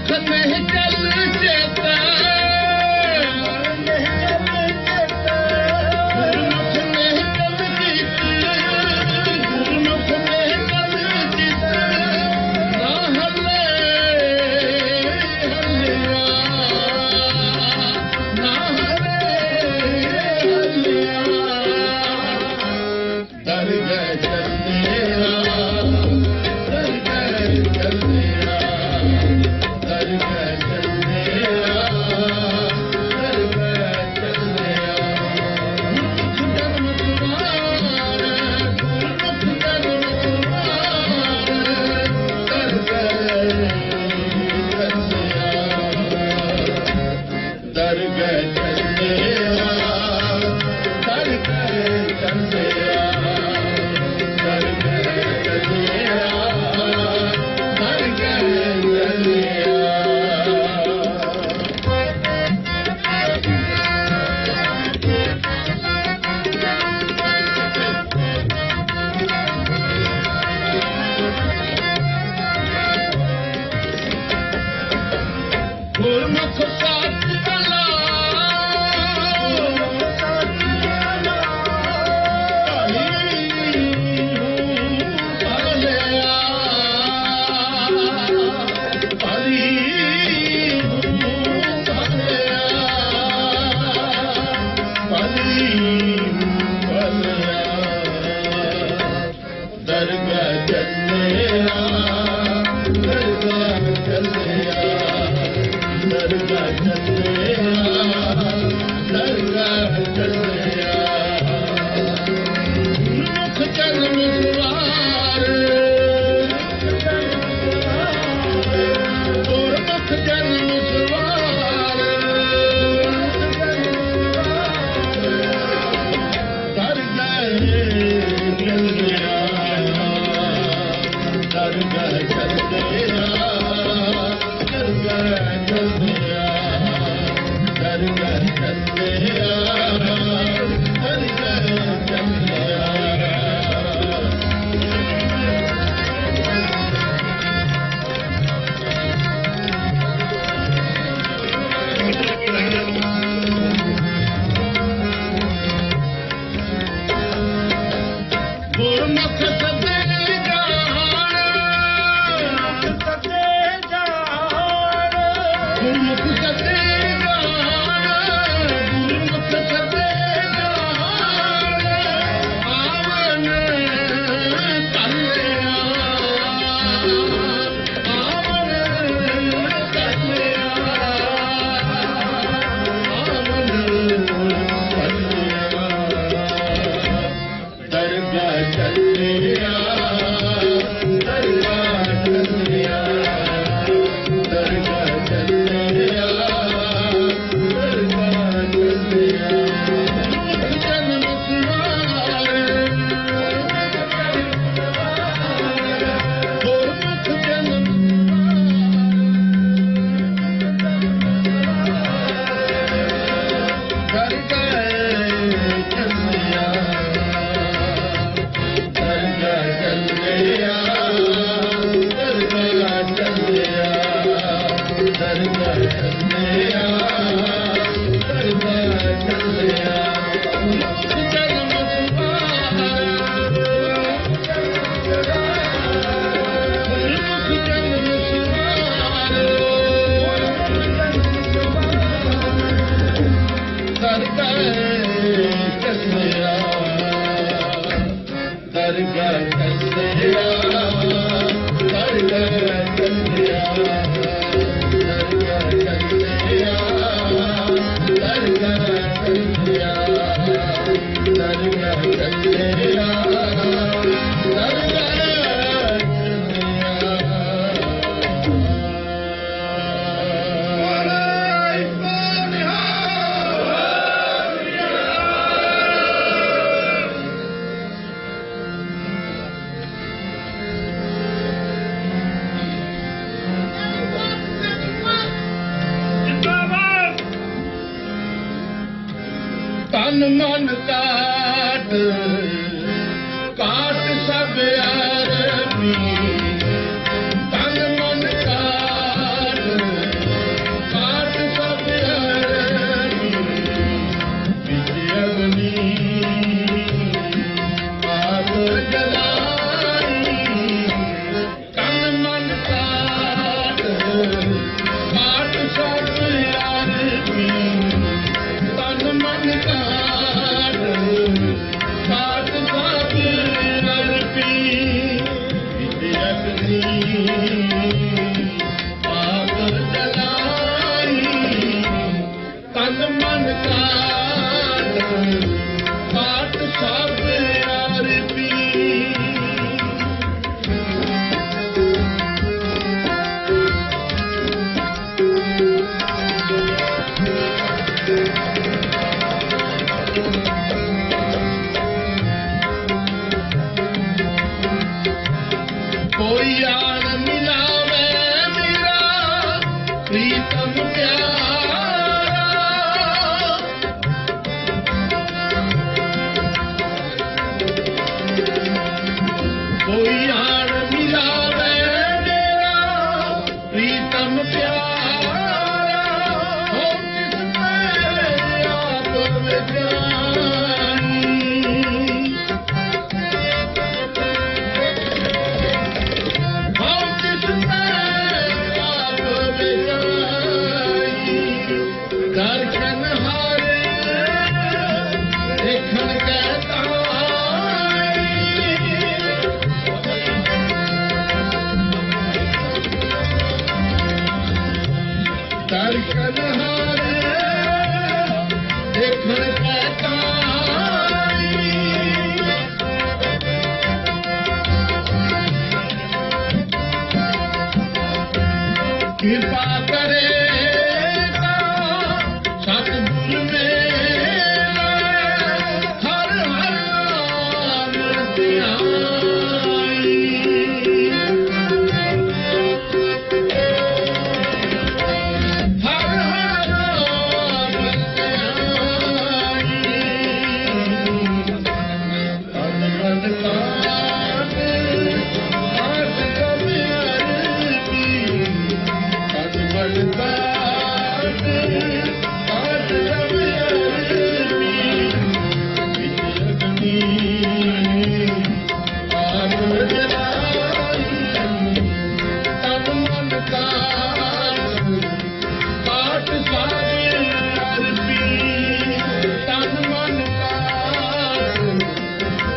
ਗੁਰਮੁਖ ਨਹੀਂ ਚੱਲ ਚੇਤਾ ਗੁਰਮੁਖ ਨਹੀਂ ਚੱਲ ਚਿਤ ਗੁਰਮੁਖ ਨਹੀਂ ਚੱਲ ਚਿਤ ਨਾ ਹੱਲੇ ਹੱਲਿਆ ਨਾ ਹੱਲੇ ਹੱਲਿਆ ਦਰ ਗਏ ਚੱਲਿਆ ਦਰ ਗਏ ਚੱਲਿਆ ਦਰ ਗਏ ਚੱਲਿਆ ਦਰ ਗਏ ਚੱਲਿਆ ਗੁਰਮੁਖ ਜਨਮ ਕੁਮਾਰ ਗੁਰਮੁਖ ਜਨਮ ਕੁਮਾਰ ਦਰ ਗਏ ਚੱਲਿਆ ਦਰ ਗਏ ਚੱਲਿਆ ਦਰ ਗਏ ਚੱਲਿਆ ਦਰ ਗਏ ਚੱਲਿਆ ਦਰ ਗਏ ਚੱਲਿਆ ਗੁਰਮੁਖ ਸਾਥ ਵਾਲਾ ਦਰਗਾ ਚੱਲਿਆ ਦਰਗਾ ਚੱਲਿਆ ਦਰਗਾ ਚੱਲਿਆ ਦਰਗਾ ਚੱਲਿਆ ਮੁਖ ਜਨਮ ਸਵਾਰ ਗੁਰਮੁਖ ਜਨਮ ਸਵਾਰ ਦਰਗਾ ਚੱਲਿਆ ਦਰਗਾ ਚੱਲਿਆ ਦਰਗਾ ਚੱਲਿਆ ਦਰਗਾ ਚੱਲਿਆ ਦਰਗਾ ਚੱਲਿਆ ਗੁਰਮੁਖ ਸਦੇ ਗੁਰਮੁਖ ਸਦੇ ਗੁਰਮੁਖ ਸਦੇ ਆਵਨ ਤਲਿਆ ਆਵਨ ਤਲਿਆ ਆਵਨ ਤਲਿਆ ਦਰਗਾ ਚੱਲਿਆ ਦਰਗਾ ਚੱਲਿਆ ਦਰਗਾ ਚੱਲਿਆ ਦਰਗਾ ਚੱਲਿਆ ਜਨਮ ਸਵਾਰ ਗੁਰਮੁਖ ਜਨਮ ਦਰਗਾ ਚੱਲਿਆ ਦਰਗਾ ਚੱਲਿਆ ਦਰਗਾ ਚੱਲਿਆ ਦਰਗਾ ਚੱਲਿਆ ਦਰਗਾ ਚੱਲਿਆ ਮੁਖ ਜਨਮ ਸਵਾਰ ਮੁਖ ਜਨਮ ਸਵਾਰ ਦਰਗਾ ਚੱਲਿਆ ਦਰਗਾ ਚੱਲਿਆ ਦਰਗਾ ਚੱਲਿਆ ਦਰਗਾ ਚੱਲਿਆ ਦਰਗਾ ਚੱਲਿਆ ਦਰਗਾ ਚੱਲਿਆ ਦਰਗਾ ਜਿੰਦਾਬਾਦ ਤਨ ਮਨ ਕਾਟ ਕਾਟ ਸਭ ਆਰਮੀ ਤਨ ਮਨ ਕਾਟ कोई यार मिलावे मेरा प्रीतम प्यारा कोई यार मिलावे मेरा प्रीतम प्यारा हो किसमें आप बेजानी हो किसमें आप बेजानी दर्शन हारे देखन कहता दर्शन हारे देखन कहता कृपा करेगा सतगुर मेरा हर हर नाम ध्याई हर हर नाम ध्याई तन मन काट आठ कभी अरबी तन मन काट आठ कभी अरबी विच अग्नि आग जलाई तन मन काट सारे अरबी तन मन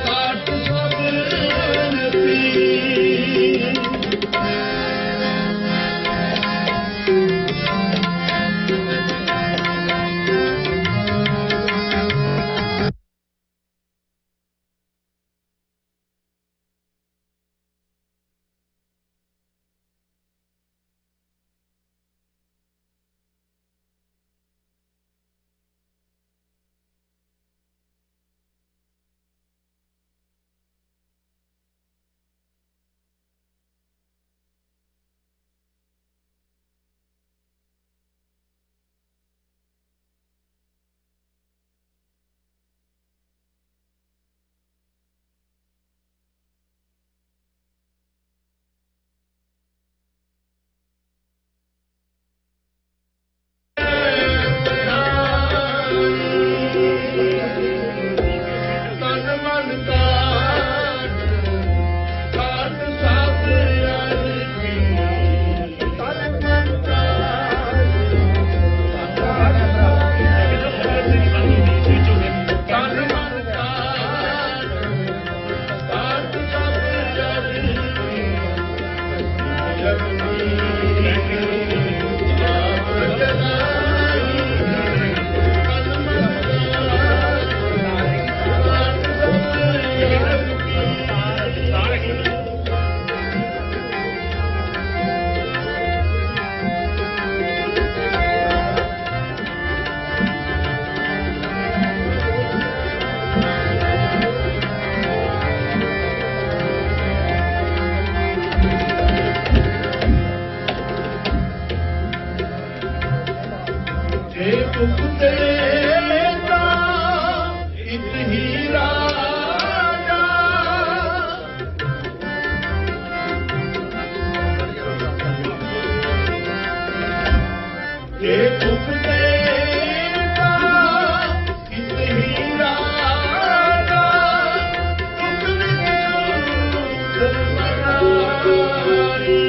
काट सब अरबी तन मन काट सब अरबी तन मन तन मन काट सब जे तुम देता इत ही राजा जे तुम देता इत ही राजा तुम बनाई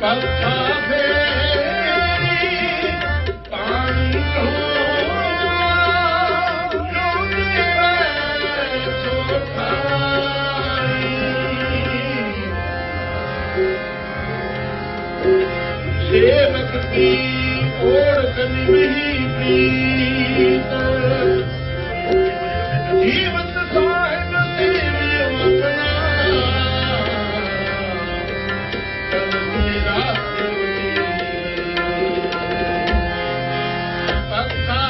ਪੱਖਾ ਫੇਰੀ ਪਾਣੀ ਸੇਵਕ ਕੀ ਓੜਕ ਨਹੀਂ ਪ੍ਰੀਤ ਜੀਵਤ ਸਾਹਿਬ ਤੇਰੇ ਵਤਨਾ ਕਲ ਮੇਰਾ ਪੱਕਾ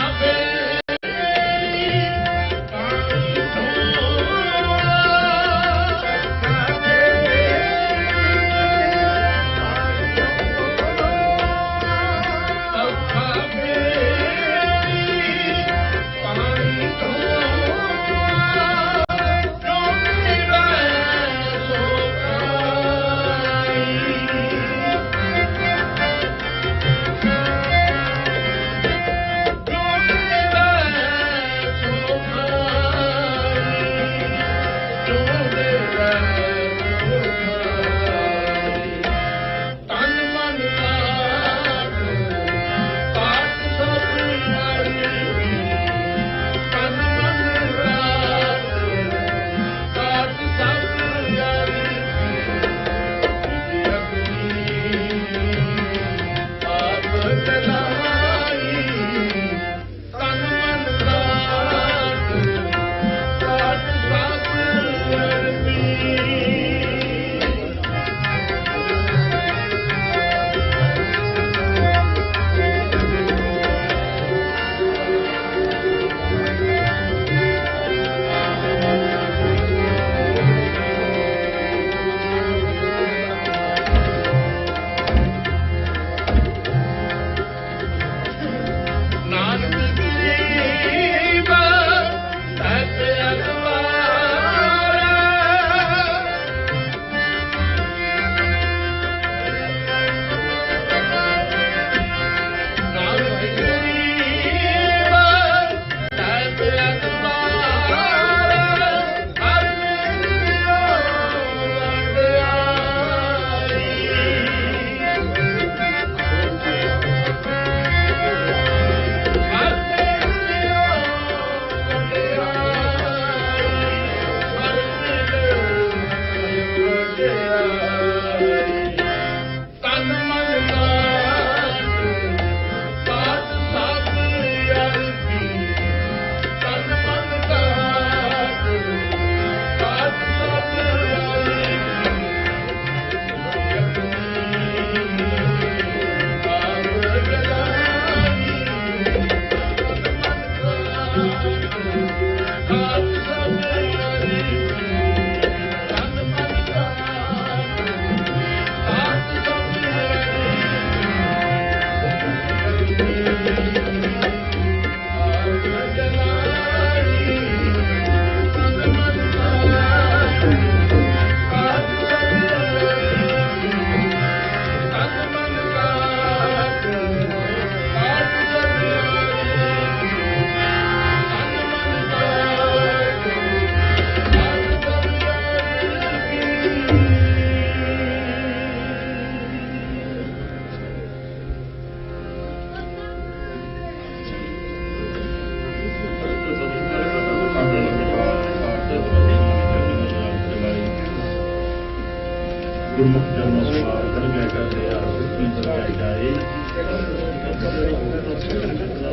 ਗੁਰਮੁਖ ਜਨਮ ਸਮਾਰ ਕਰ ਗਿਆ ਕਰਦੇ ਆ ਕੀ ਬਰਕਾਇਆ ਜਾਏ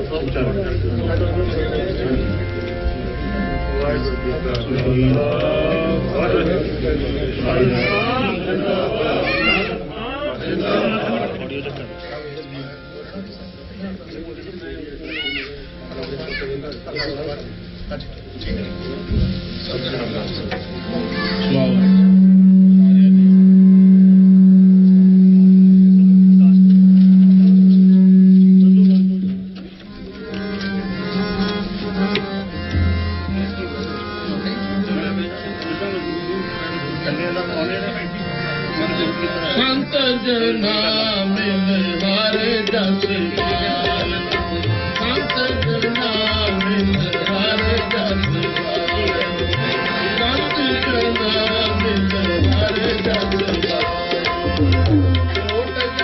ਸਭ ਚਾਵਣ ਵਾਹਿਗੁਰੂ ਜੀ ਕਾ ਸੰਤ ਜਨਾ ਮਿਲ ਹਰ ਜਸ ਸੰਤ ਜਨਾ ਮਿਲ ਹਰ ਜਸ ਸੰਤ ਜਨਾ ਮਿਲ ਹਰ ਜਸ ਕੋਟ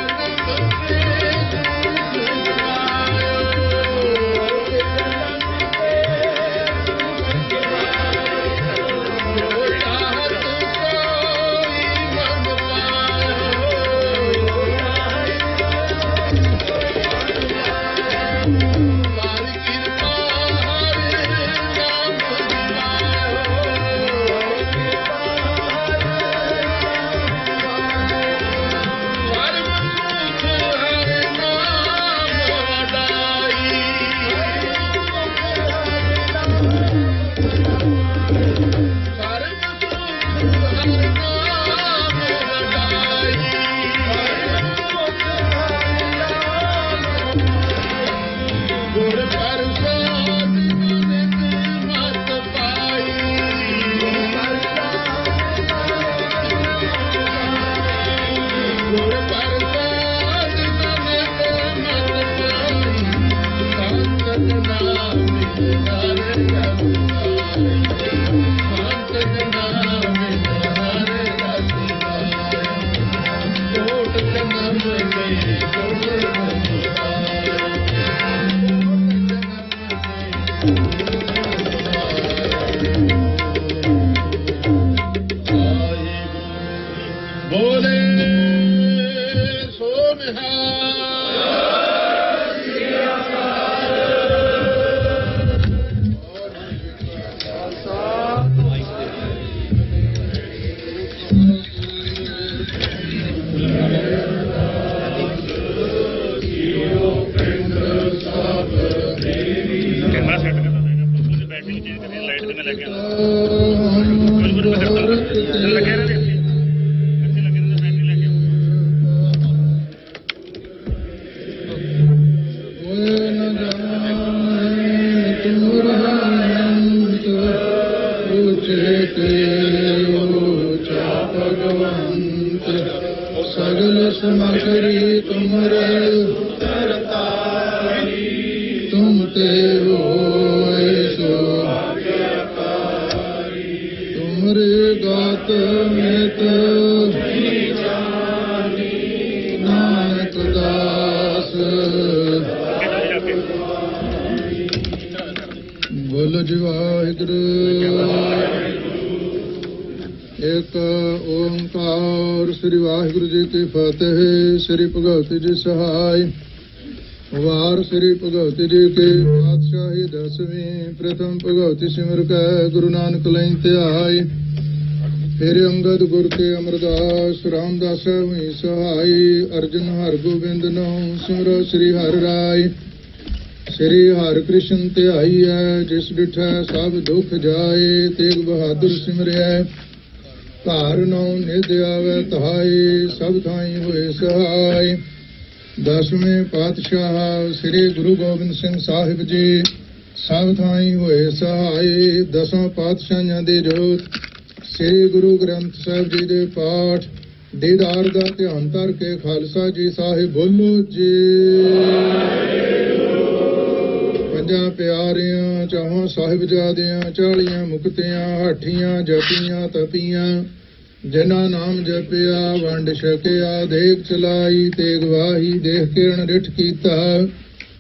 बोले सो कैमरा सेट करना पड़ेगा, मुझे बैटरी चेंज करनी है, लाइट करने लगे लगे रहते सगल समकरी तुमरे तुम ते हो सो तुमरे गात में तो नानक दास बोल जी वाहिगुरु एक ओंकार। श्री वाहिगुरु जी की फतेह। श्री भगवती जी सहाय। वार श्री भगवती जी के पातशाही 10वीं प्रथम भगवती सिमर कै गुरु नानक लई ध्याय। फिर अंगद गुर के अमरदास रामदास हुई सहाय। अर्जुन हर गोबिंद नौ सिमरो श्री हर राय। श्री हर कृष्ण ध्याई है जिस डिठै सब दुख जाए। तेग बहादुर सिमरिया घर नौ निध आवे तहाई। सब थाई हुए सहाय। 10वें पातशाह श्री गुरु गोबिंद सिंह साहिब जी सब थाई हुए सहाय। 10 पातशाहियां दी जोत श्री गुरु ग्रंथ साहिब जी दे पाठ दीदार दा ध्यान धर के खालसा जी साहिब बोलो जी। ਪੰਜਾਂ ਪਿਆਰਿਆਂ ਚਾਹਾਂ ਸਾਹਿਬਜ਼ਾਦਿਆਂ 40 ਮੁਕਤਿਆਂ ਹਾਠੀਆਂ ਜਪੀਆਂ ਤਪੀਆਂ ਜਿਨ੍ਹਾਂ ਨਾਮ ਜਪਿਆ ਵੰਡ ਛਕਿਆ ਦੇਖ ਚਲਾਈ ਤੇ ਗਵਾਹੀ ਦੇਖ ਕੇ ਅਣਰਿਠ ਕੀਤਾ।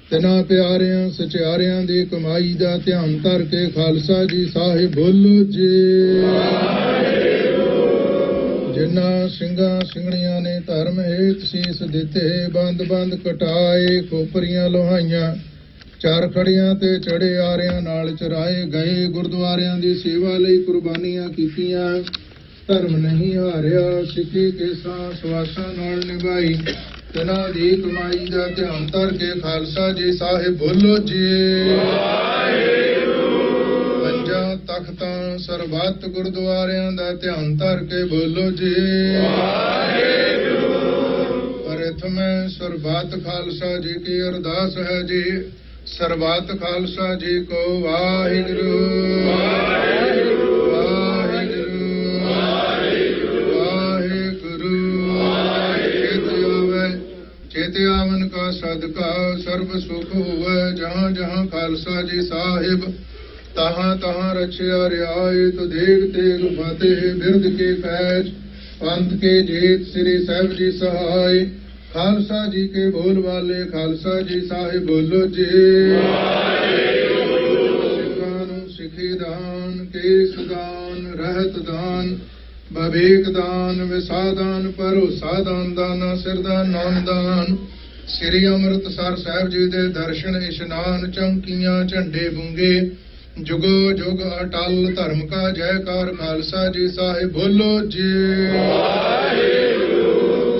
ਤਿਨਾਂ ਪਿਆਰਿਆਂ ਸਚਿਆਰਿਆਂ ਦੀ ਕਮਾਈ ਦਾ ਧਿਆਨ ਧਰ ਕੇ ਖਾਲਸਾ ਜੀ ਸਾਹਿਬ ਬੋਲੋ ਜੀ। ਜਿਨ੍ਹਾਂ ਸਿੰਘਾਂ ਸਿੰਘਣੀਆਂ ਨੇ ਧਰਮ ਹੇਤ ਸੀਸ ਦਿੱਤੇ ਬੰਦ ਬੰਦ ਕਟਾਏ ਖੋਪਰੀਆਂ ਲੋਹਾਈਆਂ ਚਾਰ ਖੜੀਆਂ ਤੇ ਚੜੇ ਆਰਿਆਂ ਨਾਲ ਚਰਾਏ ਗਏ। ਗੁਰਦੁਆਰਿਆਂ ਦੀ ਸੇਵਾ ਲਈ ਕੁਰਬਾਨੀਆਂ ਕੀਤੀਆਂ। ਧਰਮ ਨਹੀਂ ਹਾਰਿਆ ਸਿੱਖੀ ਕੇਸਾਂ ਸਵਾਸਾਂ ਨਾਲ ਨਿਭਾਈ। ਤਿਨਾਂ ਦੀ ਕਮਾਈ ਦਾ ਧਿਆਨ ਧਰ ਕੇ ਖਾਲਸਾ ਜੀ ਸਾਹਿਬ ਬੋਲੋ ਜੀ। ਪੰਜਾਂ ਤਖਤਾਂ ਸਰਬੱਤ ਗੁਰਦੁਆਰਿਆਂ ਦਾ ਧਿਆਨ ਧਰ ਕੇ ਬੋਲੋ ਜੀ। ਪ੍ਰਥਮੇ ਸਰਬੱਤ ਖਾਲਸਾ ਜੀ ਕੀ ਅਰਦਾਸ ਹੈ ਜੀ। ਸਰਬੱਤ ਖਾਲਸਾ ਜੀ ਕੋ ਵਾਹਿਗੁਰੂ ਵਾਹਿਗੁਰੂ ਵਾਹਿਗੁਰੂ ਵਾਹਿਗੁਰੂ। ਚੇਤੇ ਆਵਨ ਕਾ ਸਦਕਾ ਸਰਬ ਸੁਖ ਹੋਵੇ। ਜਹਾਂ ਜਹਾਂ ਖਾਲਸਾ ਜੀ ਸਾਹਿਬ ਤਹਾਂ ਤਹਾਂ ਰਛਿਆ ਰਿਆਇਤ ਦੇਗ ਤੇਗ ਫਤਿਹ ਬਿਰਦ ਕੇ ਫੈਜ पंथ के जेत श्री साहिब जी सहाय। खालसा जी के बोल वाले खालसा जी साहिब बोलो जी। सिखां नूं सिखी दान केस दान रहत दान बवेक दान विसादान भरोसा दान दाना सिरदान नाम दान। श्री अमृतसर साहिब जी दे दर्शन इशनान चौंकियां झंडे बूंगे जुगो जुग अटल धर्म का जयकार खालसा जी साहिब बोलो जी।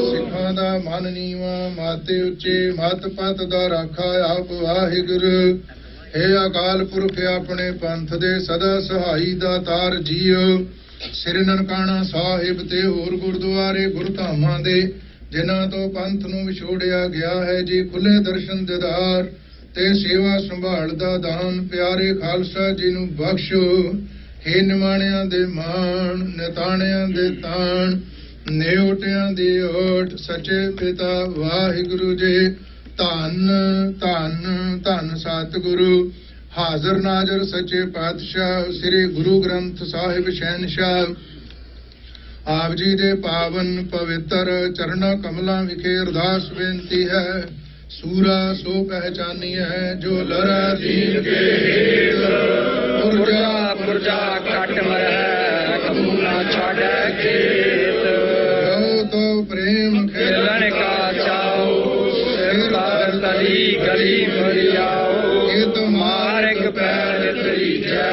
सिखां दा मन नीवा माते उच्चे मत पत दा राखा आप वाहिगुरु। हे अकाल पुरख अपने पंथ दे सदा सहाई दा तार जीओ। श्री ननकाना साहिब ते होर गुरुद्वारे गुरधामां दे जिन्हां तो पंथ नूं विछोड़िया गया है जी खुले दर्शन दीदार ते सेवा संभाल दा दान प्यारे खालसा जी नूं बख्शो। हे निमाणियां दे मान निताणियां दे ताण नेवटियां दी ओट सच्चे पिता वाहिगुरु जी। धन धन धन सतगुरु ਹਾਜ਼ਰ ਨਾਜ਼ਰ ਸੱਚੇ ਪਾਤਸ਼ਾਹ ਸ੍ਰੀ ਗੁਰੂ ਗ੍ਰੰਥ ਸਾਹਿਬ ਸ਼ਹਿਨशाह ਆਪ ਜੀ ਦੇ ਪਾਵਨ ਪਵਿੱਤਰ ਚਰਨਾਂ ਕਮਲਾਂ ਵਿਖੇ ਅਰਦਾਸ ਬੇਨਤੀ ਹੈ। ਸੂਰਾ ਸੋ ਪਹਿਚਾਨੀਐ ਜੋ ਲਰਾ ਦੀਨ ਕੇ ਹੇਤ ਪੁਰਜਾ ਪੁਰਜਾ ਕੱਟ ਮਰੈ ਕਬੂ ਨਾ ਛਾੜੈ ਖੇਤ ਜੋ ਤੋ ਪ੍ਰੇਮ ਖੇਲਣ ਕਾ ਚਾਓ ਸਿਰ ਲਾਰ ਤਲੀ ਗਲੀ ਮਰਿਆਓ ਇਹ ਤੁਮਾਰੇ ਪੈਰ ਤਰੀਜੈ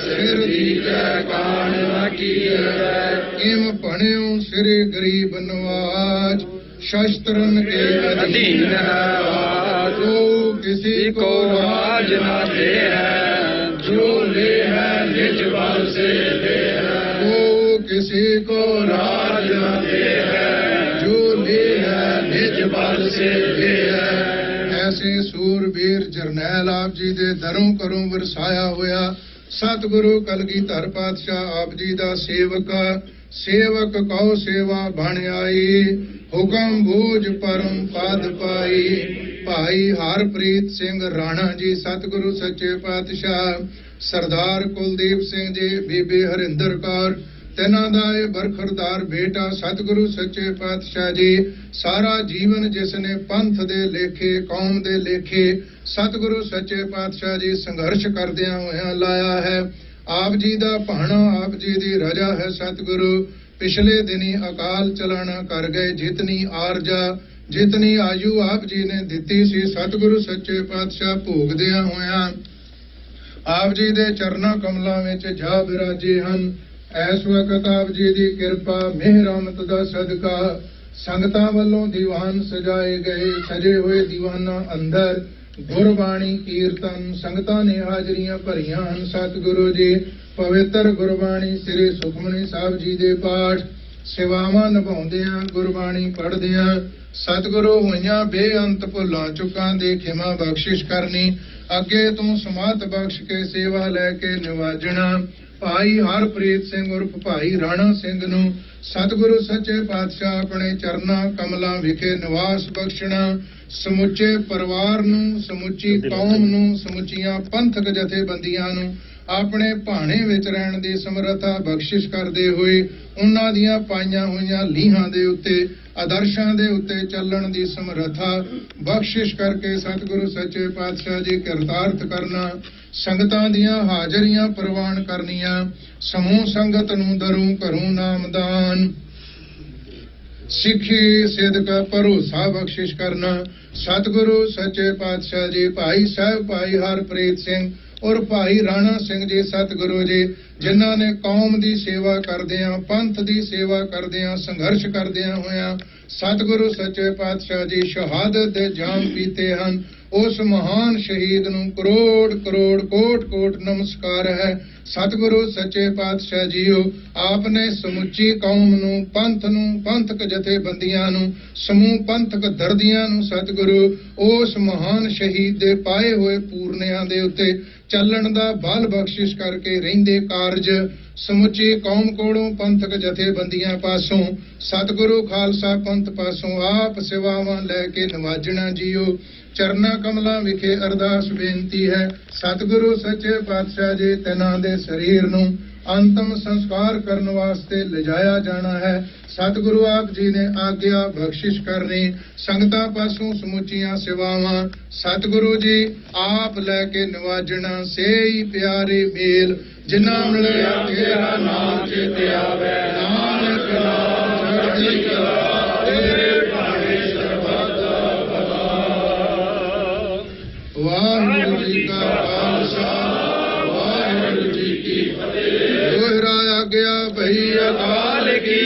ਸਿਰ ਦੀਜੈ ਕਾਣ ਨਾ ਕੀਜੈ ਇਮ ਪਣਿਓ ਸਿਰੇ ਗਰੀਬ ਨਵਾਜ शस्त्रन के अधीन है जो किसी को राज न दे है जो ले है निज बल से ले है वो किसी को राज न दे है जो ले है निज बल से ले है। ऐसे सूरबीर जरनैल आप जी दे दरों करों वरसाया होया सतगुरु कलगीधर पातशाह आप जी दा सेवक कौ सेवा बन आई हुक्म बूझ परम पद पाई। भाई हरप्रीत सिंह राणा जी सतगुरु सच्चे पातशाह सरदार कुलदीप सिंह जी बीबी हरिंदर कौर तिन्हां दा ये बरखरदार बेटा सतगुरु सच्चे पातशाह जी सारा जीवन जिसने पंथ दे लेखे कौम दे लेखे सतगुरु सच्चे पातशाह जी संघर्ष करदियां होया लाया है। आप जी दा भाणा आप जी दी रजा है सतगुरु पिछले दिनी अकाल चलाना कर गए जितनी आरजा जितनी आयु आप जी ने दिती सी सतगुरु सच्चे पातशाह भोगदियां होया आप जी दे चरना कमलों विच जा विराजे हन। इस वक्त आप जी दी किरपा मेहरमत दा सदका संगतां वल्लों दीवान सजाए गए सजे हुए दीवाना अंदर गुरबाणी कीर्तन संगतां ने हाजरियां भरियां हन। सतगुरु जी पवित्र गुरबाणी श्री सुखमनी साहब जी दे पाठ सेवावां निभाउंदियां गुरबाणी पढ़दियां सतगुरु होइयां बेअंत भुलां चुकां दे खिमा बख्शिश करनी अगे तूं समात बख्श के सेवा लैके निवाजना। भाई हरप्रीत सिंह उर्फ भाई राणा सिंह नूं सतगुरु सच्चे पातशाह अपने चरना कमलां विखे निवास बख्शना ਸਮੁੱਚੇ ਪਰਿਵਾਰ ਨੂੰ ਸਮੁੱਚੀ ਕੌਮ ਨੂੰ ਸਮੁੱਚੀਆਂ ਪੰਥਕ ਜਥੇਬੰਦੀਆਂ ਨੂੰ ਆਪਣੇ ਭਾਣੇ ਵਿੱਚ ਰਹਿਣ ਦੀ ਸਮਰੱਥਾ ਬਖਸ਼ਿਸ਼ ਕਰਦੇ ਹੋਏ ਉਹਨਾਂ ਦੀਆਂ ਪਾਈਆਂ ਹੋਈਆਂ ਲੀਹਾਂ ਦੇ ਉੱਤੇ ਆਦਰਸ਼ਾਂ ਦੇ ਉੱਤੇ ਚੱਲਣ ਦੀ ਸਮਰੱਥਾ ਬਖਸ਼ਿਸ਼ ਕਰਕੇ ਸਤਿਗੁਰੂ ਸੱਚੇ ਪਾਤਸ਼ਾਹ ਜੀ ਕਿਰਤਾਰਥ ਕਰਨਾ ਸੰਗਤਾਂ ਦੀਆਂ ਹਾਜ਼ਰੀਆਂ ਪ੍ਰਵਾਨ ਕਰਨੀਆਂ ਸਮੂਹ ਸੰਗਤ ਨੂੰ ਦਰੋਂ ਘਰੋਂ ਨਾਮਦਾਨ सिखी सिद्ध भरोसा बख्शिश करना। सतगुरु सच्चे पातशाह जी भाई साहब भाई हरप्रीत सिंह और भाई राणा सिंह जी सतगुरु जी जिन्हां ने कौम की सेवा करदियां पंथ की सेवा करदियां संघर्ष करदियां होया सतगुरु सच्चे पातशाह जी शहादत दे जाम पीते हैं। उस महान शहीद नूं करोड़ करोड़ कोट कोट नमस्कार है। सतगुरु सच्चे पातशाह जीओ आपने समुची कौम नूं पंथक जथेबंदियां नूं समूह पंथक दर्दियां नूं सतगुरु उस महान शहीद दे पाए हुए पूरनियां दे उत्ते ਚੱਲਣ ਦਾ ਬਲ ਬਖਸ਼ਿਸ਼ ਕਰਕੇ ਰਹਿੰਦੇ ਕਾਰਜ ਸਮੁੱਚੀ ਕੌਮ ਕੋਲੋਂ ਪੰਥਕ ਜਥੇਬੰਦੀਆਂ ਪਾਸੋਂ ਸਤਿਗੁਰੂ ਖਾਲਸਾ ਪੰਥ ਪਾਸੋਂ ਆਪ ਸੇਵਾਵਾਂ ਲੈ ਕੇ ਨਿਵਾਜਣਾ ਜੀਓ। ਚਰਨਾ ਕਮਲਾਂ ਵਿਖੇ ਅਰਦਾਸ ਬੇਨਤੀ ਹੈ ਸਤਿਗੁਰੂ ਸੱਚੇ ਪਾਤਸ਼ਾਹ ਜੀ ਤਿਨਾਂ ਦੇ ਸਰੀਰ ਨੂੰ ਅੰਤਮ ਸੰਸਕਾਰ ਕਰਨ ਵਾਸਤੇ ਲਿਜਾਇਆ ਜਾਣਾ ਹੈ। ਸਤਿਗੁਰੂ ਆਪ ਜੀ ਨੇ ਆਗਿਆ ਬਖਸ਼ਿਸ਼ ਕਰਨੀ ਸੰਗਤਾਂ ਪਾਸੋਂ ਸਮੁੱਚੀਆਂ ਸੇਵਾਵਾਂ ਸਤਿਗੁਰੂ ਜੀ ਆਪ ਲੈ ਕੇ ਨਿਵਾਜਣਾ ਸੇਈ ਪਿਆਰੇ ਮੇਲ ਜਿਨ੍ਹਾਂ ਮਿਲਿਆ ਤੇਰਾ ਨਾਮ ਚੇਤੇ ਆਵੇ ਨਾਨਕ ਨਾਮ ਚੜ੍ਹਦੀ ਕਲਾ ਤੇਰੇ ਭਾਣੇ ਸਰਬੱਤ ਭਲਾ। ਵਾਹਿਗੁਰੂ ਜੀ ਕਾ ਖਾਲਸਾ ਵਾਹਿਗੁਰੂ ਜੀ ਕੀ ਫਤਿਹ। ਦੋਹਰਾਇਆ ਗਿਆ ਭਈ ਅਕਾਲ ਕੀ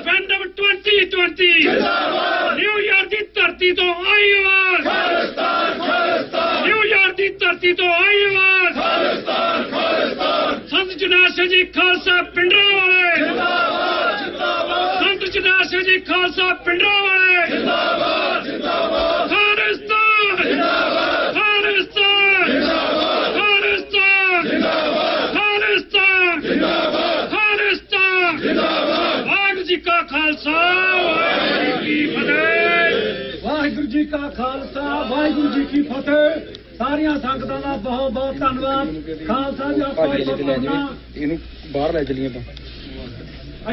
Random 2020. क्रांति न्यूयॉर्क की धरती तो आई आवाज न्यूयॉर्क की धरती तो आई आवाज संत जरनैल सिंह जी खालसा पिंडरा वाले संत जरनैल सिंह जी खालसा पिंडरा वाले खालिस्तान खालिस्तान खालिस्तान खालिस्तान खालिस्तान वाहिगुरू जी का खालसा वाहिगुरू जी की फतेह ਵਾਹਿਗੁਰੂ ਜੀ ਕਾ ਖਾਲਸਾ ਵਾਹਿਗੁਰੂ ਜੀ ਕੀ ਫਤਿਹ। ਸਾਰੀਆਂ ਸੰਗਤਾਂ ਦਾ ਬਹੁਤ ਬਹੁਤ ਧੰਨਵਾਦ। ਖਾਲਸਾ ਜੀ ਆਪਾਂ ਇਹਨੂੰ ਬਾਹਰ ਲੈ ਚਲੀਏ ਆਪਾਂ।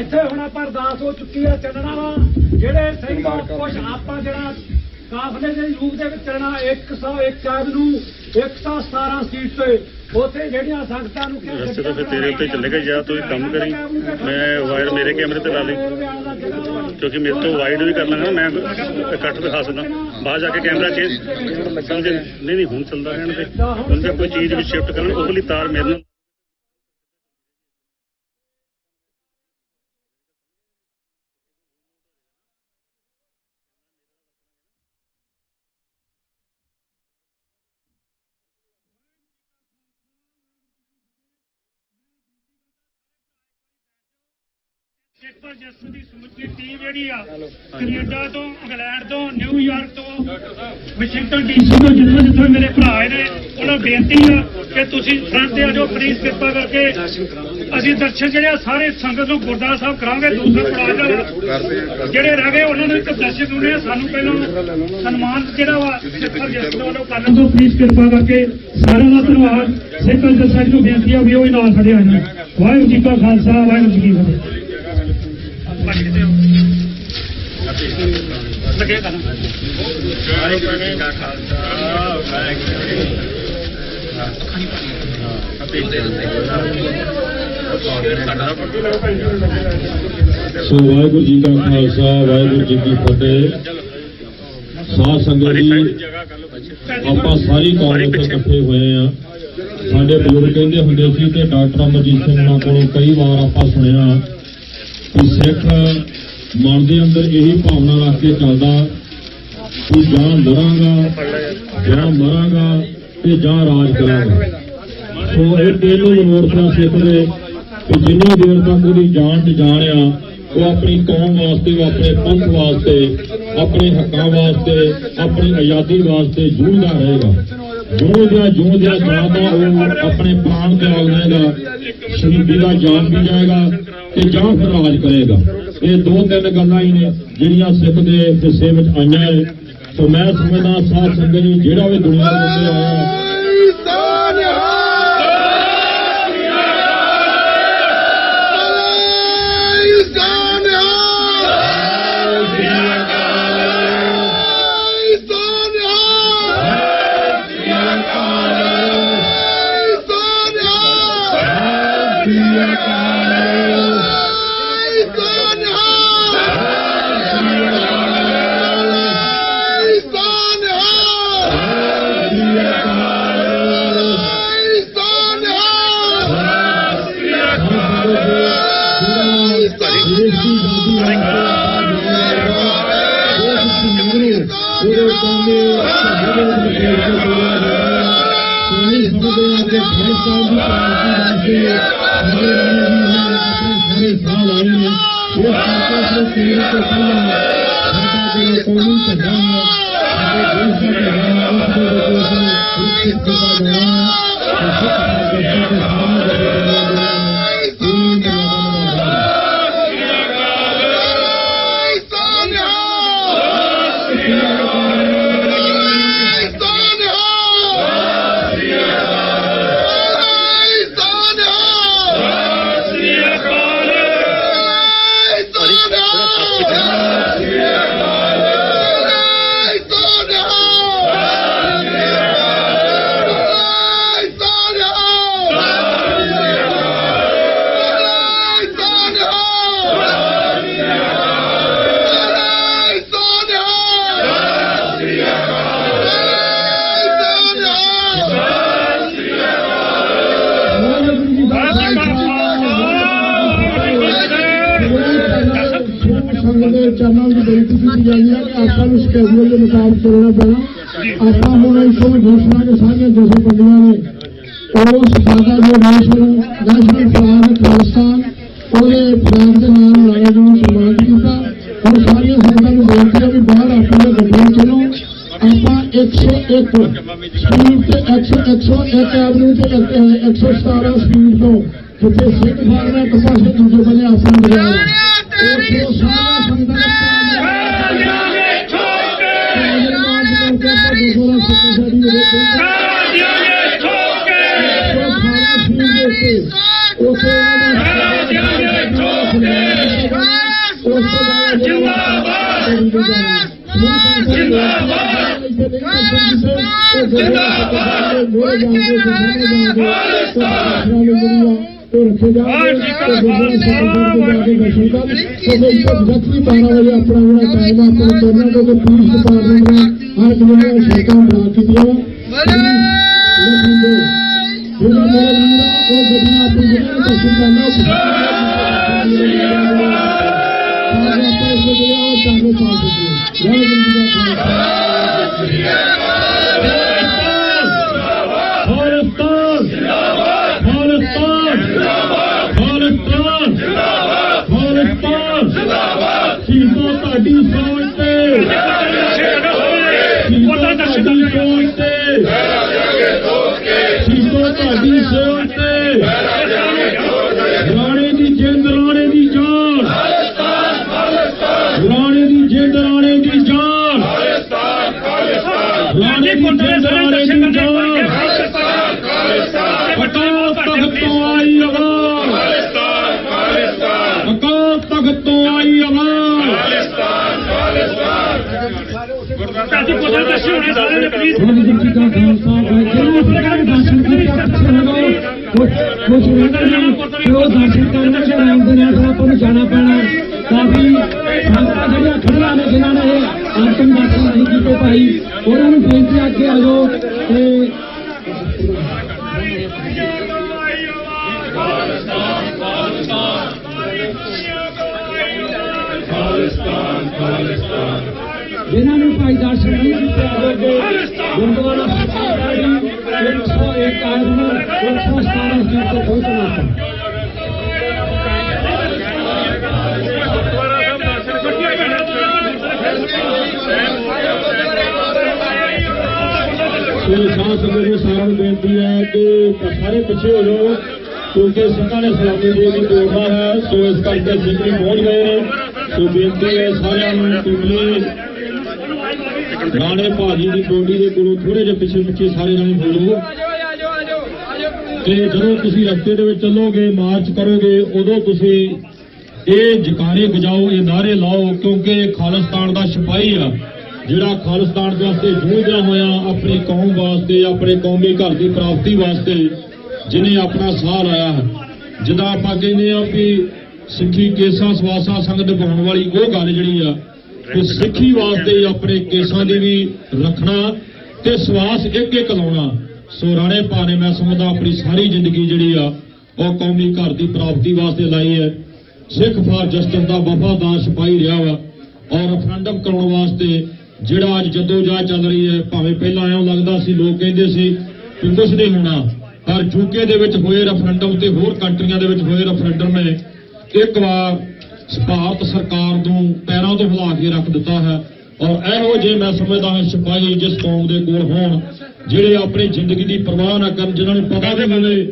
ਇੱਥੇ ਹੁਣ ਆਪਾਂ ਅਰਦਾਸ ਹੋ ਚੁੱਕੀ ਹੈ ਚੱਲਣਾ ਵਾ ਜਿਹੜੇ ਸਿੰਘ ਕੁਛ ਆਪਾਂ ਜਿਹੜਾ ਕਾਫਲੇ ਦੇ ਰੂਪ ਦੇ ਵਿੱਚ ਚੱਲਣਾ 101 ਆਦ ਨੂੰ 117 ਸੀਟ ਤੇ ਉੱਥੇ ਜਿਹੜੀਆਂ ਸੰਗਤਾਂ ਨੂੰ ਰਸਤੇ ਤਾਂ ਫਿਰ ਤੇਰੇ ਉੱਤੇ ਚੱਲੇਗਾ ਜਾਂ ਤੂੰ ਇੱਕ ਕੰਮ ਕਰੀ ਮੈਂ ਵਾਇਰ ਮੇਰੇ ਕੈਮਰੇ ਤੇ ਲਾ ਲਈ ਕਿਉਂਕਿ ਮੇਰੇ ਤੋਂ ਵਾਈਡ ਵੀ ਕਰ ਲਾਂਗਾ ਮੈਂ ਕੱਟ ਦਿਖਾ ਸਕਦਾ ਬਾਹਰ ਜਾ ਕੇ ਕੈਮਰਾ ਚੇਂਜ ਸਮਝ ਨਹੀਂ ਹੁਣ ਚੱਲਦਾ ਰਹਿਣ ਤੇ ਹੁਣ ਜੇ ਕੋਈ ਚੀਜ਼ ਵੀ ਸ਼ਿਫਟ ਕਰਨ ਉਹ ਵਾਲੀ ਤਾਰ ਮੇਰੇ ਨਾਲ ਸਿੱਖ ਜਸਟਿਸ ਦੀ ਸਮੁੱਚੀ ਟੀਮ ਜਿਹੜੀ ਆ ਕੈਨੇਡਾ ਤੋਂ ਇੰਗਲੈਂਡ ਤੋਂ ਨਿਊਯਾਰਕ ਤੋਂ ਵਾਸ਼ਿੰਗਟਨ ਡੀਸੀ ਤੋਂ ਜਿੱਥੋਂ ਮੇਰੇ ਭਰਾ ਨੇ ਉਹਨਾਂ ਬੇਨਤੀ ਆ ਕਿ ਤੁਸੀਂ ਫਰੰਟ ਤੇ ਆ ਜਾਓ ਪਲੀਜ਼ ਕਿਰਪਾ ਕਰਕੇ ਅਸੀਂ ਦਰਸ਼ਨ ਜਿਹੜੇ ਸਾਰੇ ਸੰਗਤ ਨੂੰ ਗੁਰਦੁਆਰਾ ਸਾਹਿਬ ਕਰਾਂਗੇ ਦੂਸਰਾ ਪੜਾਅ ਜਿਹੜੇ ਰਹਿ ਗਏ ਉਹਨਾਂ ਨੂੰ ਇੱਕ ਦਰਸ਼ਨ ਦਿੰਦੇ ਆ ਸਾਨੂੰ ਪਹਿਲਾਂ ਸਨਮਾਨ ਜਿਹੜਾ ਵਾ ਸਿੱਖ ਜਸਟਿਸ ਵੱਲੋਂ ਕਰਨ ਤੋਂ ਪਲੀਜ਼ ਕਿਰਪਾ ਕਰਕੇ ਸਾਰਿਆਂ ਦਾ ਧੰਨਵਾਦ ਸਿੱਖ ਜਸਟਿਸ ਨੂੰ ਬੇਨਤੀ ਆ ਵੀ ਉਹ ਨਾਲ ਖੜੇ ਹੋਏ ਨੇ ਵਾਹਿਗੁਰੂ ਜੀ ਕਾ ਖਾਲਸਾ ਵਾਹਿਗੁਰੂ ਜੀ ਕੀ ਫਤਿਹ ਲੱਗੇ ਕਰਨ ਵਾਹਿਗੁਰੂ ਜੀ ਕਾ ਖਾਲਸਾ ਸੋ ਵਾਹਿਗੁਰੂ ਜੀ ਕਾ ਖਾਲਸਾ ਵਾਹਿਗੁਰੂ ਜੀ ਕੀ ਫਤਿਹ। ਸਾਧ ਸੰਗਤ ਜੀ ਆਪਾਂ ਸਾਰੀ ਕੌਮ ਇੱਥੇ ਇਕੱਠੇ ਹੋਏ ਆ। ਸਾਡੇ ਬਜ਼ੁਰਗ ਕਹਿੰਦੇ ਹੁੰਦੇ ਸੀ ਤੇ ਡਾਕਟਰ ਅਮਰਜੀਤ ਸਿੰਘ ਉਹਨਾਂ ਕੋਲੋਂ ਕਈ ਵਾਰ ਆਪਾਂ ਸੁਣਿਆ ਕਿ ਸਿੱਖ ਮਨ ਦੇ ਅੰਦਰ ਇਹੀ ਭਾਵਨਾ ਰੱਖ ਕੇ ਚੱਲਦਾ ਕਿ ਜਾਂ ਲੜਾਂਗਾ ਜਾਂ ਮਰਾਂਗਾ ਤੇ ਜਾਂ ਰਾਜ ਕਰਾਂਗਾ। ਸੋ ਇਹ ਤੇਨੂੰ ਮਨੋਰਥਾਂ ਸਿੱਖ ਦੇ ਕਿ ਜਿੰਨੀ ਦੇਰ ਤੱਕ ਉਹਦੀ ਜਾਨ ਚ ਜਾਣ ਆ ਉਹ ਆਪਣੀ ਕੌਮ ਵਾਸਤੇ ਉਹ ਆਪਣੇ ਪੰਥ ਵਾਸਤੇ ਆਪਣੇ ਹੱਕਾਂ ਵਾਸਤੇ ਆਪਣੀ ਆਜ਼ਾਦੀ ਵਾਸਤੇ ਜੂਝਦਾ ਰਹੇਗਾ। ਜੂਝਦਿਆਂ ਜਾਦਾ ਉਹ ਆਪਣੇ ਪ੍ਰਾਣ ਤਿਆਗ ਦੇਗਾ ਸ਼ਹੀਦੀ ਦਾ ਜਾਨ ਵੀ ਜਾਏਗਾ ਤੇ ਜਾਂ ਫਿਰ ਰਾਜ ਕਰੇਗਾ। ਇਹ ਦੋ ਤਿੰਨ ਗੱਲਾਂ ਹੀ ਨੇ ਜਿਹੜੀਆਂ ਸਿੱਖ ਦੇ ਹਿੱਸੇ ਵਿੱਚ ਆਈਆਂ ਹੈ। ਸੋ ਮੈਂ ਸਮਝਦਾ ਸਾਧ ਸੰਗਤ ਜੀ ਜਿਹੜਾ ਵੀ ਦੁਨੀਆ ਦੇ ਉੱਤੇ ਆਇਆ ਚਰਨਾਂ ਵਿੱਚ ਬੇਨਤੀ ਕੀਤੀ ਜਾਂਦੀ ਹੈ ਕਿ ਆਪਾਂ ਨੂੰ ਸ਼ਡਿਊਲ ਦੇ ਮੁਤਾਬਕ ਚੱਲਣਾ ਪੈਣਾ। ਆਪਾਂ ਹੁਣ ਇੱਥੋਂ ਘੋਸ਼ਣਾ ਕੇ ਸਾਰੀਆਂ ਜਥੇਬੰਦੀਆਂ ਨੇ ਉਸ ਬਾਗਾ ਦੇ ਨੈਸ਼ਨਲ ਫਲਾਗ ਖਾਲਸਤਾਨ ਉਹਦੇ ਫਲਾਗ ਦੇ ਨਾਲ ਰਾਣਾ ਜੀ ਨੂੰ ਸਨਮਾਨਿਤ ਕੀਤਾ। ਹੁਣ ਸਾਰੀਆਂ ਸੰਗਤਾਂ ਨੂੰ ਬੇਨਤੀ ਹੈ ਵੀ ਬਾਹਰ ਆਪਣੇ ਗੱਡੀਆਂ ਚਲੋ। ਆਪਾਂ 101 ਸਪੀਡ ਤੇ 101 ਐਵਨਿਊ ਤੇ 117 ਸਪੀਡ ਤੋਂ ਜਿੱਥੇ ਸਿੱਖ ਫਾਰਮ ਇੱਕ ਪਾਸੇ ਦੂਜੇ ਬੰਨੇ ਆਪਣਾ ਬਜਾਇਆ ਉੱਥੇ ਸਾਰਾ ਸੰਗਤਾਂ ਰੱਖੇ ਜਾਣਗੇ ਦਰਸ਼ਨ ਕਰ ਜੱਤੀ 12 ਵਜੇ ਆਪਣਾ ਜਿਹੜਾ ਟਾਈਮ ਆਪਣਾ ਕਰਨਾ ਕਿਉਂਕਿ ਪੁਲਿਸ ਡਿਪਾਰਟਮੈਂਟ ਨੇ ਹਰ ਜਿਹੜੇ ਸ਼ਿਕਾਇਤਾਂ ਬਣਾ ਕੀਤੀਆਂ ਜਿਹੜਾ ਮੇਰਾ ਵੀਰ ਉਹ ਗੱਡੀਆਂ ਆਪਣੀ ਜਿਹੜੇ ਦਰਸ਼ਨ ਕਰਨਾ ਰਾਣੇ ਦੀ ਜਿੰਦ ਰਾਣੇ ਦੀ ਜਾਨ ਰਾਣੇ ਦੀ ਜਿੰਦ ਰਾਣੇ ਦੀ ਜਾਨ ਰਾਣੇ ਦੀ ਜਿੰਦ ਰਾਣੇ ਦੀ ਜਾਨ ਅਕਾਲ ਤਖਤ ਤੋਂ ਆਈ ਆਵਾਜ਼ ਅਕਾਲ ਤਖਤ ਤੋਂ ਆਈ ਆਵਾਜ਼ ਜਾਣਾ ਪੈਣਾ ਕਾਫੀ ਸੰਗਤਾਂ ਜਿਹੜੀਆਂ ਖੜੀਆਂ ਨੇ ਜਿਨ੍ਹਾਂ ਨੇ ਅੰਤਿਮ ਦਰਸ਼ਨ ਨਹੀਂ ਕੀਤੇ ਭਾਈ ਉਹਨਾਂ ਨੂੰ ਬੇਨਤੀ ਆ ਕੇ ਆ ਜਾਓ ਤੇ ਜਿਨ੍ਹਾਂ ਨੂੰ ਭਾਈ ਦਰਸ਼ਨ ਨਹੀਂ ਕੀਤੇ ਗੁਰਦੁਆਰਾ ਸਾਹਿਬ 101 ਆਦਮੀ 117 ਸੀਟ ਤੇ ਪਹੁੰਚਣਾ ਸਾਰਿਆਂ ਨੂੰ ਬੇਨਤੀ ਹੈ ਕਿ ਸਾਰੇ ਪਿੱਛੇ ਹੋ ਜਾਓ ਕਿਉਂਕਿ ਸਿੰਘਾਂ ਨੇ ਸਲਾਮੀ ਦੇ ਦੀ ਤੋੜਨਾ ਹੈ। ਸੋ ਇਸ ਕਰਕੇ ਸਿੱਖੀ ਪਹੁੰਚ ਗਏ ਨੇ। ਸੋ ਬੇਨਤੀ ਹੈ ਸਾਰਿਆਂ ਨੂੰ ਟਿਕਲੀ ਰਾਣੇ ਭਾਜੀ ਦੀ ਬੋਡੀ ਦੇ ਕੋਲੋਂ ਥੋੜੇ ਜਿਹੇ ਪਿੱਛੇ ਸਾਰੇ ਜਣੇ ਹੋ ਜਾਓ ਤੇ ਜਦੋਂ ਤੁਸੀਂ ਰਸਤੇ ਦੇ ਵਿੱਚ ਚੱਲੋਗੇ ਮਾਰਚ ਕਰੋਗੇ ਉਦੋਂ ਤੁਸੀਂ ਇਹ ਜਕਾਰੇ ਵਜਾਓ ਇਹ ਨਾਅਰੇ ਲਾਓ ਕਿਉਂਕਿ ਖਾਲਿਸਤਾਨ ਦਾ ਸਿਪਾਹੀ ਆ ਜਿਹੜਾ ਖਾਲਿਸਤਾਨ ਵਾਸਤੇ ਜੂਝਦਾ ਹੋਇਆ ਆਪਣੀ ਕੌਮ ਵਾਸਤੇ ਆਪਣੇ ਕੌਮੀ ਘਰ ਦੀ ਪ੍ਰਾਪਤੀ ਵਾਸਤੇ ਜਿਹਨੇ ਆਪਣਾ ਸਾਹ ਲਾਇਆ ਹੈ। ਜਿੱਦਾਂ ਆਪਾਂ ਕਹਿੰਦੇ ਆ ਵੀ ਸਿੱਖੀ ਕੇਸਾਂ ਸਵਾਸਾਂ ਸੰਗ ਨਿਭਾਉਣ ਵਾਲੀ ਉਹ ਗੱਲ ਜਿਹੜੀ ਆ ਕਿ ਸਿੱਖੀ ਵਾਸਤੇ ਆਪਣੇ ਕੇਸਾਂ ਦੀ ਵੀ ਰੱਖਣਾ ਤੇ ਸਵਾਸ ਇੱਕ ਲਾਉਣਾ। ਸੋ ਰਾਣੇ ਭਾ ਨੇ ਮੈਂ ਸਮਝਦਾ ਆਪਣੀ ਸਾਰੀ ਜ਼ਿੰਦਗੀ ਜਿਹੜੀ ਆ ਉਹ ਕੌਮੀ ਘਰ ਦੀ ਪ੍ਰਾਪਤੀ ਵਾਸਤੇ ਲਾਈ ਹੈ। ਸਿੱਖ ਫਾਰ ਜਸਟਿਸ ਦਾ ਵਫਾਦਾਰ ਸਿਪਾਹੀ ਰਿਹਾ ਵਾ ਔਰ ਰੈਫਰੈਂਡਮ ਕਰਾਉਣ ਵਾਸਤੇ ਜਿਹੜਾ ਅੱਜ ਜਦੋਜਹਿਦ ਚੱਲ ਰਹੀ ਹੈ। ਭਾਵੇਂ ਪਹਿਲਾਂ ਐਂ ਲੱਗਦਾ ਸੀ ਲੋਕ ਕਹਿੰਦੇ ਸੀ ਕਿ ਕੁਝ ਨਹੀਂ ਹੋਣਾ ਪਰ ਯੂਕੇ ਦੇ ਵਿੱਚ ਹੋਏ ਰੈਫਰੈਂਡਮ ਤੇ ਹੋਰ ਕੰਟਰੀਆਂ ਦੇ ਵਿੱਚ ਹੋਏ ਰੈਫਰੈਂਡਮ ਨੇ ਇੱਕ ਵਾਰ ਭਾਰਤ ਸਰਕਾਰ ਨੂੰ ਪੈਰਾਂ ਤੋਂ ਹਿਲਾ ਕੇ ਰੱਖ ਦਿੱਤਾ ਹੈ। ਔਰ ਇਹੋ ਜਿਹੇ ਮੈਂ ਸਮਝਦਾ ਹਾਂ ਸਿਪਾਹੀ ਜਿਸ ਕੌਮ ਦੇ ਕੋਲ ਹੋਣ ਜਿਹੜੇ ਆਪਣੀ ਜ਼ਿੰਦਗੀ ਦੀ ਪਰਵਾਹ ਨਾ ਕਰਨ ਜਿਨ੍ਹਾਂ ਨੂੰ ਪਤਾ ਵੀ ਹੋਵੇ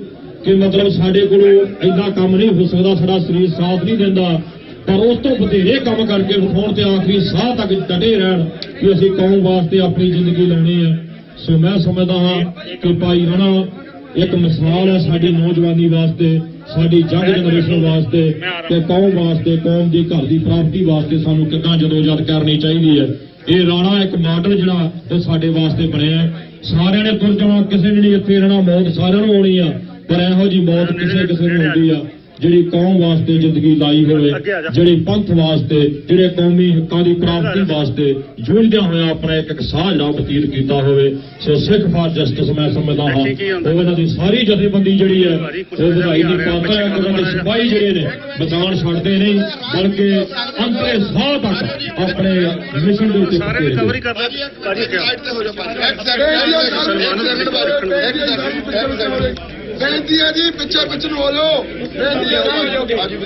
ਕਿ ਮਤਲਬ ਸਾਡੇ ਕੋਲੋਂ ਇੰਨਾ ਕੰਮ ਨਹੀਂ ਹੋ ਸਕਦਾ ਸਾਡਾ ਸਰੀਰ ਸਾਥ ਨਹੀਂ ਦਿੰਦਾ ਪਰ ਉਸ ਤੋਂ ਬਥੇਰੇ ਕੰਮ ਕਰਕੇ ਵਿਖਾਉਣ ਤੇ ਆਖਰੀ ਸਾਹ ਤੱਕ ਡਟੇ ਰਹਿਣ ਕਿ ਅਸੀਂ ਕੌਮ ਵਾਸਤੇ ਆਪਣੀ ਜ਼ਿੰਦਗੀ ਲਾਉਣੀ ਹੈ। ਸੋ ਮੈਂ ਸਮਝਦਾ ਹਾਂ ਕਿ ਭਾਈ ਰਾਣਾ ਇੱਕ ਮਿਸਾਲ ਹੈ ਸਾਡੀ ਨੌਜਵਾਨੀ ਵਾਸਤੇ ਸਾਡੀ ਜੰਗ ਜਨਰੇਸ਼ਨ ਵਾਸਤੇ ਤੇ ਕੌਮ ਵਾਸਤੇ ਕੌਮ ਦੀ ਘਰ ਦੀ ਪ੍ਰਾਪਤੀ ਵਾਸਤੇ ਸਾਨੂੰ ਕਿੱਦਾਂ ਜਦੋਜਹਿਦ ਕਰਨੀ ਚਾਹੀਦੀ ਹੈ। ਇਹ ਰਾਣਾ ਇੱਕ ਮਾਡਲ ਜਿਹੜਾ ਉਹ ਸਾਡੇ ਵਾਸਤੇ ਬਣਿਆ। ਸਾਰਿਆਂ ਨੇ ਤੁਰ ਜਾਣਾ ਕਿਸੇ ਨੇ ਨਹੀਂ ਇੱਥੇ ਰਹਿਣਾ ਮੌਤ ਸਾਰਿਆਂ ਨੂੰ ਆਉਣੀ ਆ ਪਰ ਇਹੋ ਜੀ ਮੌਤ ਕਿਸੇ ਨੂੰ ਹੁੰਦੀ ਆ ਜਿਹੜੀ ਕੌਮ ਵਾਸਤੇ ਜ਼ਿੰਦਗੀ ਲਾਈ ਹੋਵੇ, ਜਿਹੜੇ ਪੰਥ ਵਾਸਤੇ, ਜਿਹੜੇ ਕੌਮੀ ਹੱਕਾਂ ਦੀ ਪ੍ਰਾਪਤੀ ਵਾਸਤੇ ਜੂਝਦਿਆਂ ਹੋਇਆ ਆਪਣਾ ਇੱਕ ਸਾਹ ਜਿਹੜਾ ਬਤੀਤ ਕੀਤਾ ਹੋਵੇ। ਸੋ ਸਿੱਖ ਫਾਰ ਜਸਟਿਸ ਮੈਂ ਸਮਝਦਾ ਹਾਂ ਉਹ ਇਹਨਾਂ ਦੀ ਸਾਰੀ ਜਥੇਬੰਦੀ ਜਿਹੜੀ ਹੈ ਉਹ ਵਧਾਈ ਦੀ ਪਾਤਰ ਹੈ। ਉਹਨਾਂ ਦੇ ਸਿਪਾਹੀ ਜਿਹੜੇ ਨੇ ਮੈਦਾਨ ਛੱਡਦੇ ਨਹੀਂ ਬਲਕਿ ਅੰਤਰੇ ਸਾਹ ਤੱਕ ਆਪਣੇ ਮਿਸ਼ਨ ਦੇ ਉੱਤੇ ਬੇਨਤੀ ਹੈ ਜੀ ਪਿੱਛੇ ਨੂੰ ਹੋ ਜਾਓ। ਬੇਨਤੀ ਹੈ ਜੀ ਵਕੀਲ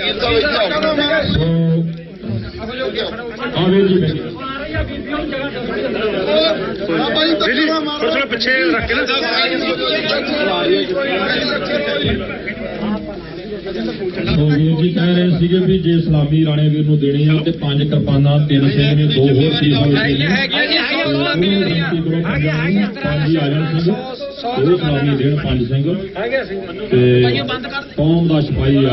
ਸਾਹਿਬ ਥੋੜਾ ਪਿੱਛੇ ਰੱਖ ਕੇ ਨਾ ਸੋ ਵੀਰ ਜੀ ਕਹਿ ਰਹੇ ਸੀਗੇ ਵੀ ਜੇ ਸਲਾਮੀ ਰਾਣੇ ਵੀਰ ਨੂੰ ਦੇਣੀ ਆ ਤੇ 5 ਕਿਰਪਾਨਾਂ 3 ਸਿੰਘ ਨੇ 2 ਹੋਰ ਚੀਜ਼ ਹੋਈ ਆਜਣ ਸਿੰਘ ਉਹ ਸਲਾਮੀ ਦੇਣ 5 ਸਿੰਘ ਤੇ ਕੌਮ ਦਾ ਸਿਪਾਹੀ ਆ,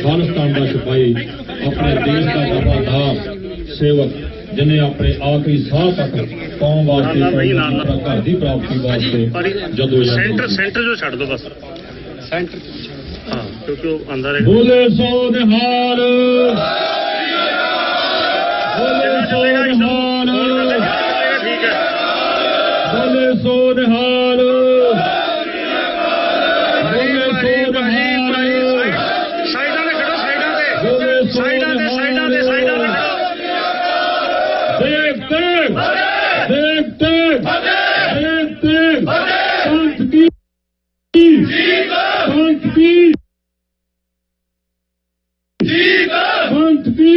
ਖਾਲਿਸਤਾਨ ਦਾ ਸਿਪਾਹੀ, ਆਪਣੇ ਦੇਸ਼ ਦਾ ਵਫਾਦਾਰ ਸੇਵਕ ਜਿਹਨੇ ਆਪਣੇ ਆਖਰੀ ਸਾਹ ਤੱਕ ਕੌਮ ਵਾਸਤੇ ਘਰ ਦੀ ਪ੍ਰਾਪਤੀ ਵਾਸਤੇ ਜਦੋਂ ਸੈਂਟਰ ਜੋ ਛੱਡ ਦੋ ਬਸ ਸੈਂਟਰ ਹਾਂ ਕਿਉਂਕਿ ਉਹ ਆਂਦਾ ਰਹੇ ਬੋਲੇ ਸੋ ਨਿਹਾਲ ਬੋਲੇ ਸੋ ਨਿਹਾਲ ਠੀਕ ਹੈ ਬੋਲੇ ਸੋ ਨਿਹਾਲ ਬੋਲੇ ਸੋ ਨਿਹਾਲ ਸਾਈਡਾਂ ਤੇ ਖੜੋ ਬੋਲੇ ਸੋ ਸਾਈਡਾਂ ਤੇ ਸਾਈਡਾਂ ਤੇ ਸਾਈਡਾਂ ਤੇ ਦੇਖ ਦੇਖ ਦੇਖ ਦੇਖ ਦੇਖ ਦੇਖ ਪੰਥ ਕੀ पंथ की पंथ की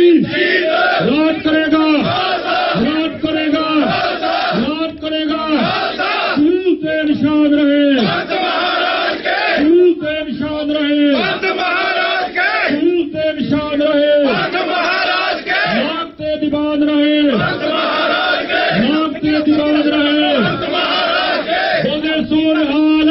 राज करेगा राज करेगा राज करेगा। शुरू से निशान रहे शुरू से निशान रहे शुरू से निशान रहे नागते दीवान रहे नागते दीवान रहे। बोले सोनहाल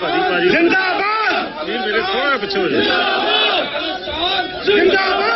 ਭਾਜੀ ਜਿੰਦਾਬਾਦ ਮੇਰੇ ਥੋੜਾ ਪਿੱਛੇ ਹੋ ਜਾ ਜਿੰਦਾਬਾਦ